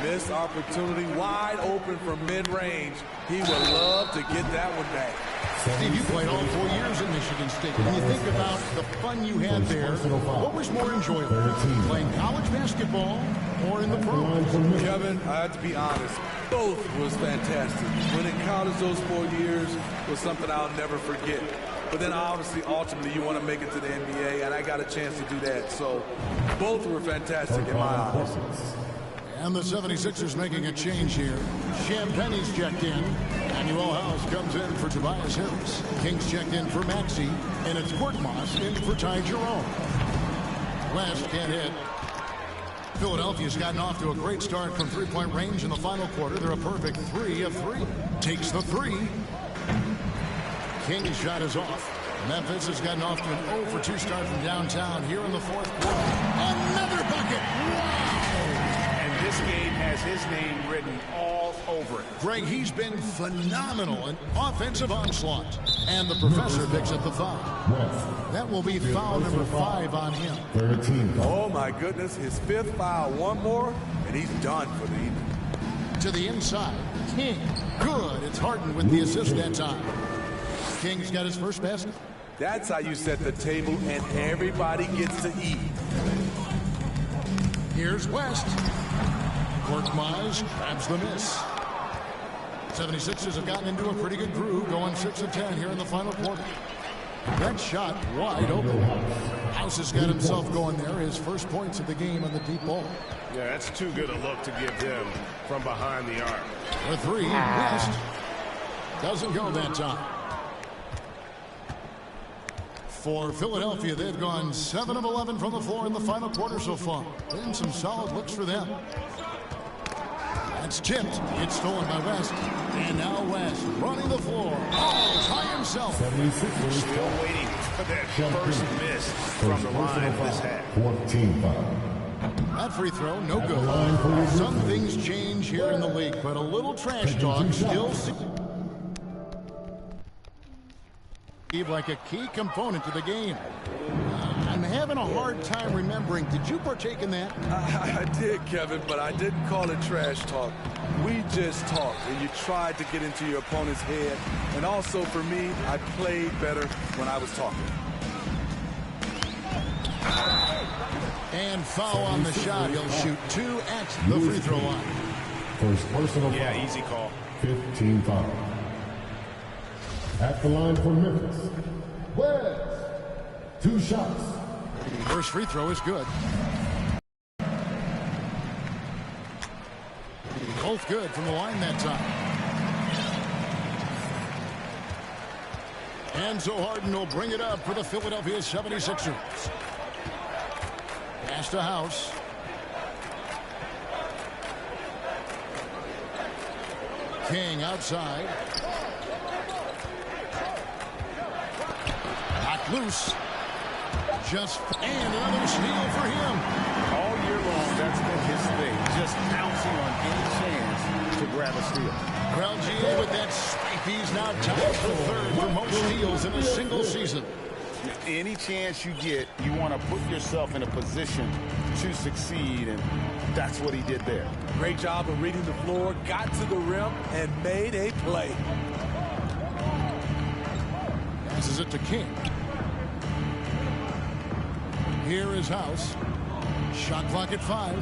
Missed opportunity, wide open from mid-range. He would love to get that one back. Steve, you played all 4 years at Michigan State. When you think about the fun you had there, what was more enjoyable, playing college basketball or in the pros? Kevin, I have to be honest, both was fantastic. When in college, those 4 years was something I'll never forget. But then obviously, ultimately, you want to make it to the NBA, and I got a chance to do that. So both were fantastic in my eyes. And the 76ers making a change here. Champagne's checked in. Manuel House comes in for Tobias Harris. Kings checked in for Maxey. And it's Korkmaz in for Ty Jerome. West can't hit. Philadelphia's gotten off to a great start from three-point range in the final quarter. They're a perfect 3 of 3. Takes the 3. King's shot is off. Memphis has gotten off to an 0 for 2 start from downtown here in the fourth quarter. Another bucket! Wow! This game has his name written all over it. Greg, he's been phenomenal in offensive onslaught. And the professor picks up the foul. That will be foul number 5 on him. 13. Oh, my goodness. His 5th foul. One more, and he's done for the evening. To the inside. King. Good. It's Harden with the assist that time. King's got his first basket. That's how you set the table, and everybody gets to eat. Here's West. Korkmaz grabs the miss. 76ers have gotten into a pretty good groove, going 6 of 10 here in the final quarter. That shot wide open. House has got himself going there. His first points of the game on the deep ball. Yeah, that's too good a look to give him from behind the arc. The 3, West. Doesn't go that time. For Philadelphia, they've gone 7 of 11 from the floor in the final quarter so far. Been some solid looks for them. That's tipped. It's stolen by West. And now West running the floor. Oh, by himself. Still waiting for that first miss from the line this half. 14 foul. That free throw, no good. Some things change here in the league, but a little trash talk still like a key component to the game. I'm having a hard time remembering. Did you partake in that? I did, Kevin, but I didn't call it trash talk. We just talked, and you tried to get into your opponent's head. And also, for me, I played better when I was talking. And foul on the shot. He'll shoot 2 at the free throw line. First personal foul. Yeah, easy call. 15 foul. At the line for Memphis. West. 2 shots. First free throw is good. Both good from the line that time. And so Harden will bring it up for the Philadelphia 76ers. Pass to House. King outside. Knocked loose. And another steal for him. All year long, that's been his thing. Just pouncing on any chance to grab a steal. Well, GA with that swipe, he's now tied for 3rd for most steals in a single season. Any chance you get, you want to put yourself in a position to succeed, and that's what he did there. Great job of reading the floor, got to the rim, and made a play. Passes it to King. Here is House. Shot clock at 5.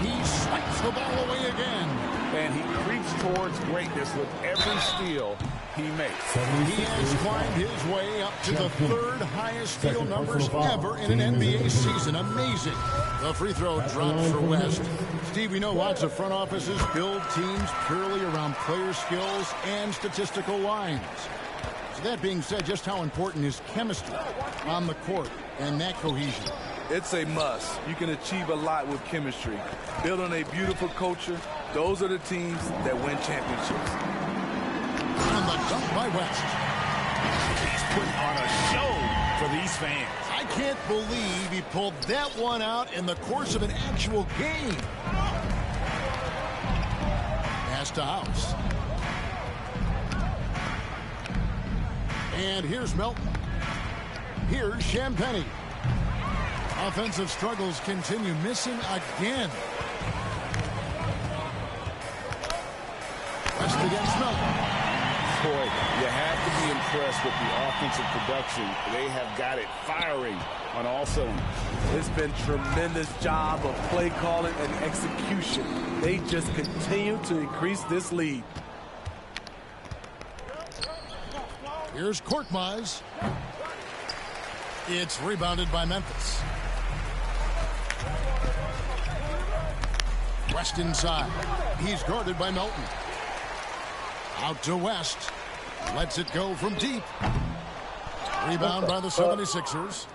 He swipes the ball away again. And he creeps towards greatness with every steal he makes. He has climbed his way up to the 3rd highest steal numbers ever in an NBA season. Amazing. The free throw drops for West. Steve, we know lots of front offices build teams purely around player skills and statistical lines. So that being said, just how important is chemistry on the court and that cohesion? It's a must. You can achieve a lot with chemistry. Building a beautiful culture, those are the teams that win championships. And the dunk by West. He's putting on a show for these fans. I can't believe he pulled that one out in the course of an actual game. Pass to House. And here's Melton. Here's Champagnie. Offensive struggles continue, missing again. against Melton. Boy, you have to be impressed with the offensive production. They have got it firing on all cylinders. It's been tremendous job of play calling and execution. They just continue to increase this lead. Here's Korkmaz. It's rebounded by Memphis. West inside. He's guarded by Melton. Out to West. Lets it go from deep. Rebound by the 76ers.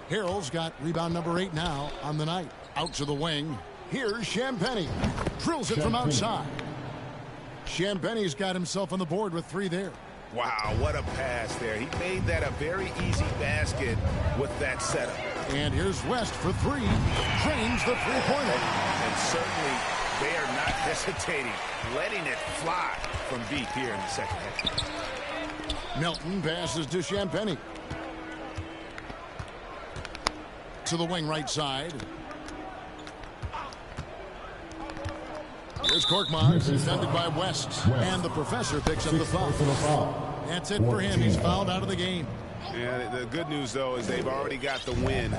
Harrell's got rebound number 8 now on the night. Out to the wing. Here's Champagnie. Drills it from outside. Champagnie's got himself on the board with 3 there. Wow, what a pass there. He made that a very easy basket with that setup. And here's West for 3. Drains the three-pointer. And certainly they are not hesitating, letting it fly from deep here in the second half. Melton passes to Champagnie. To the wing right side. Here's Korkmaz, defended by West. And the professor picks up the foul. That's it for him. He's fouled out of the game. And the good news, though, is they've already got the win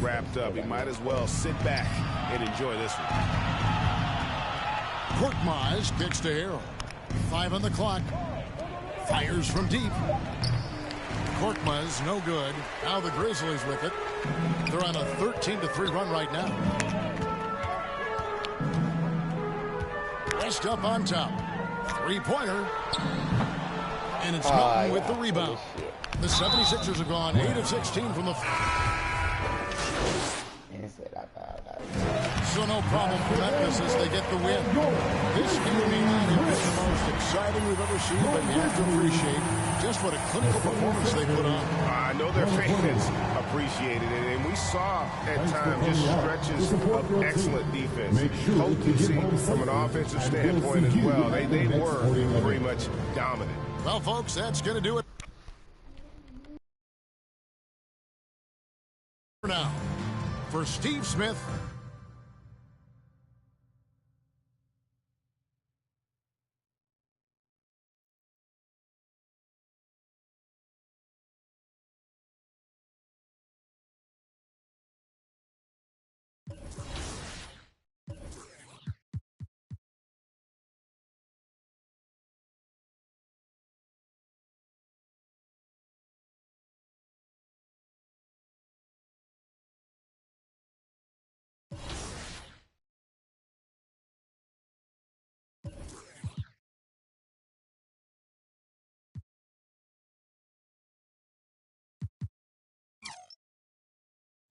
wrapped up. He might as well sit back and enjoy this one. Korkmaz kicks to Harrell. 5 on the clock. Fires from deep. Korkmaz, no good. Now the Grizzlies with it. They're on a 13-3 run right now. West up on top. Three-pointer. And it's Melton with the rebound. The 76ers have gone 8 of 16 from the... So no problem for Memphis as they get the win. This game may not have been the most exciting we've ever seen, but you have to appreciate just what a clinical performance they put on. I know their fans appreciated it, and we saw at times just stretches of excellent defense. Potency from an offensive standpoint as well. They were pretty much dominant. Well, folks, that's going to do it for now. For Steve Smith,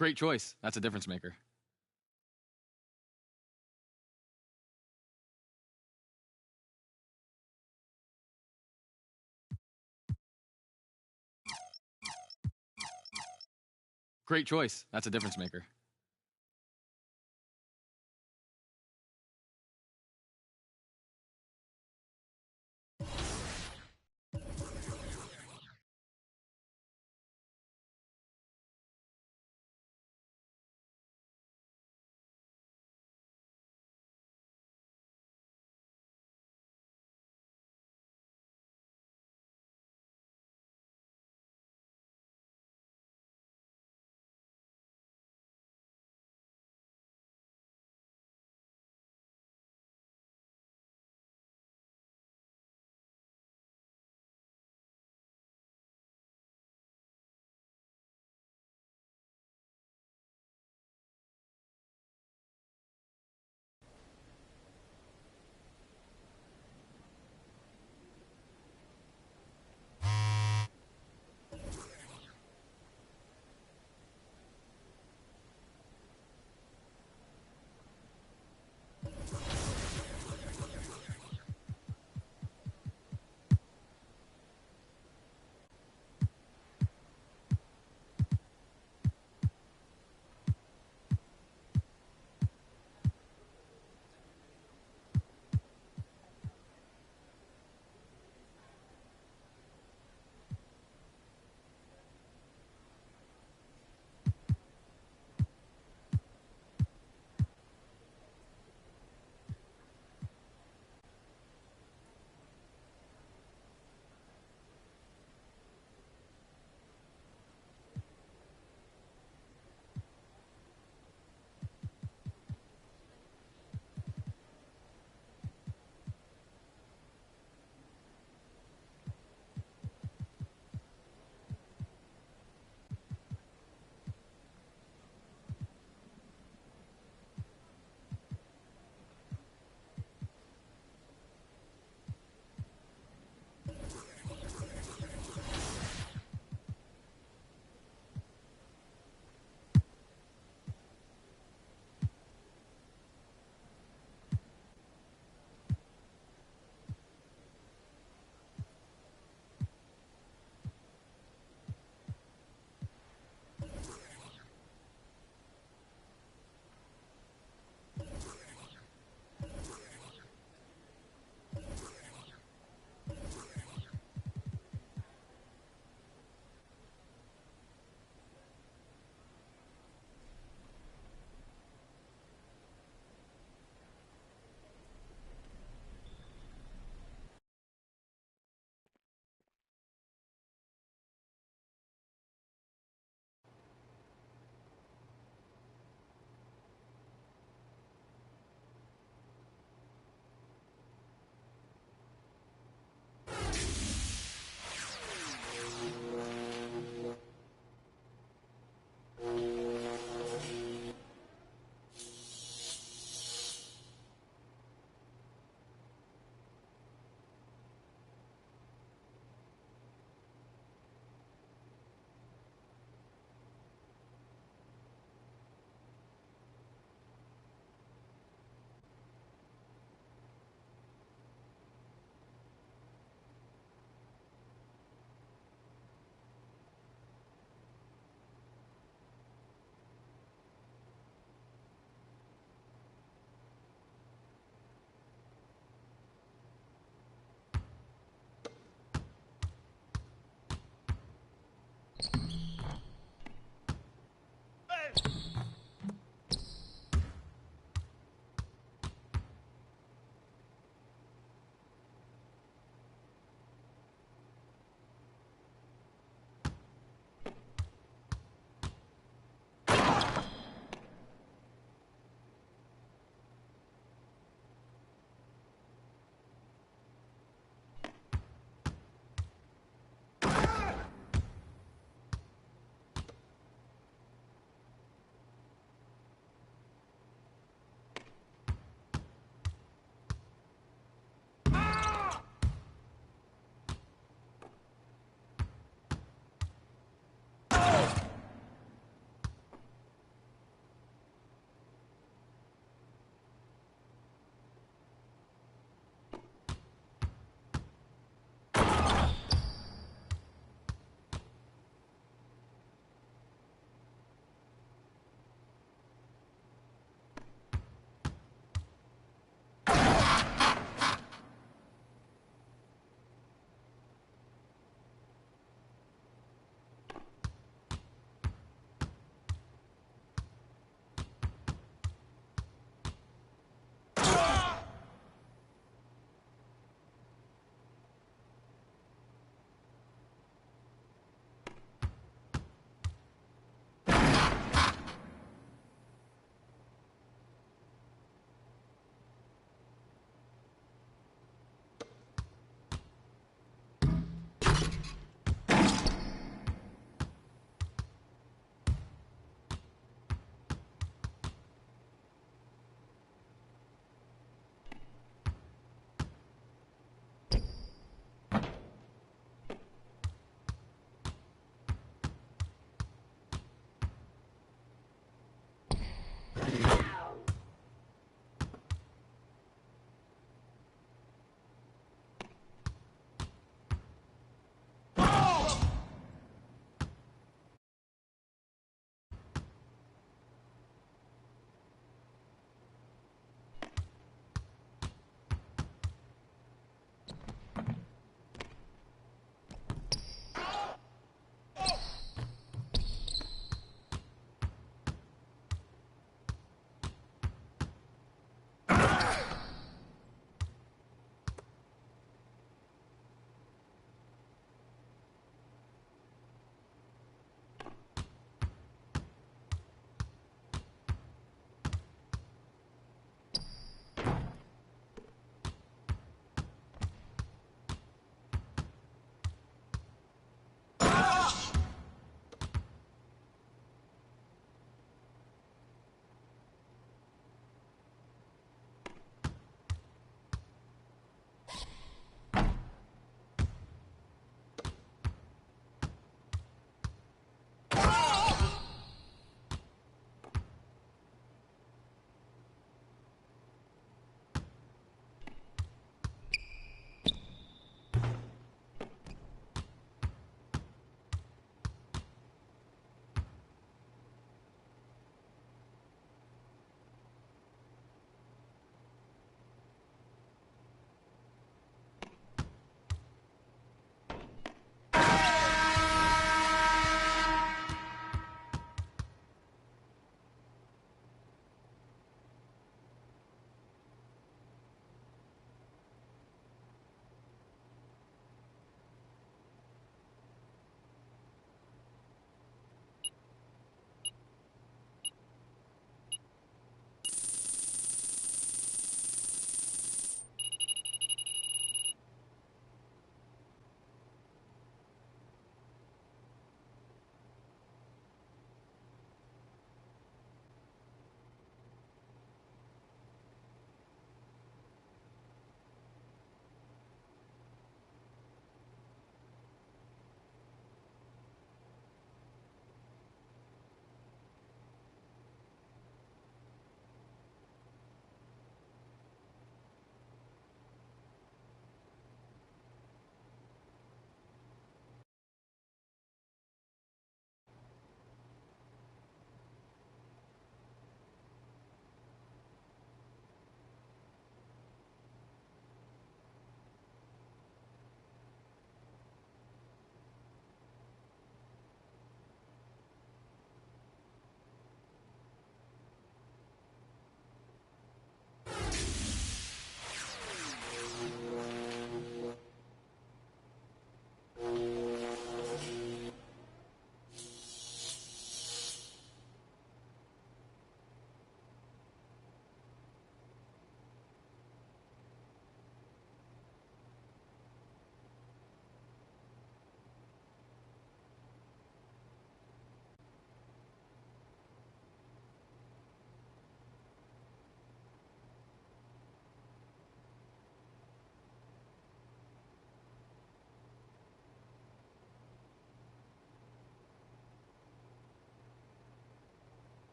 Great choice. That's a difference maker. Great choice. That's a difference maker.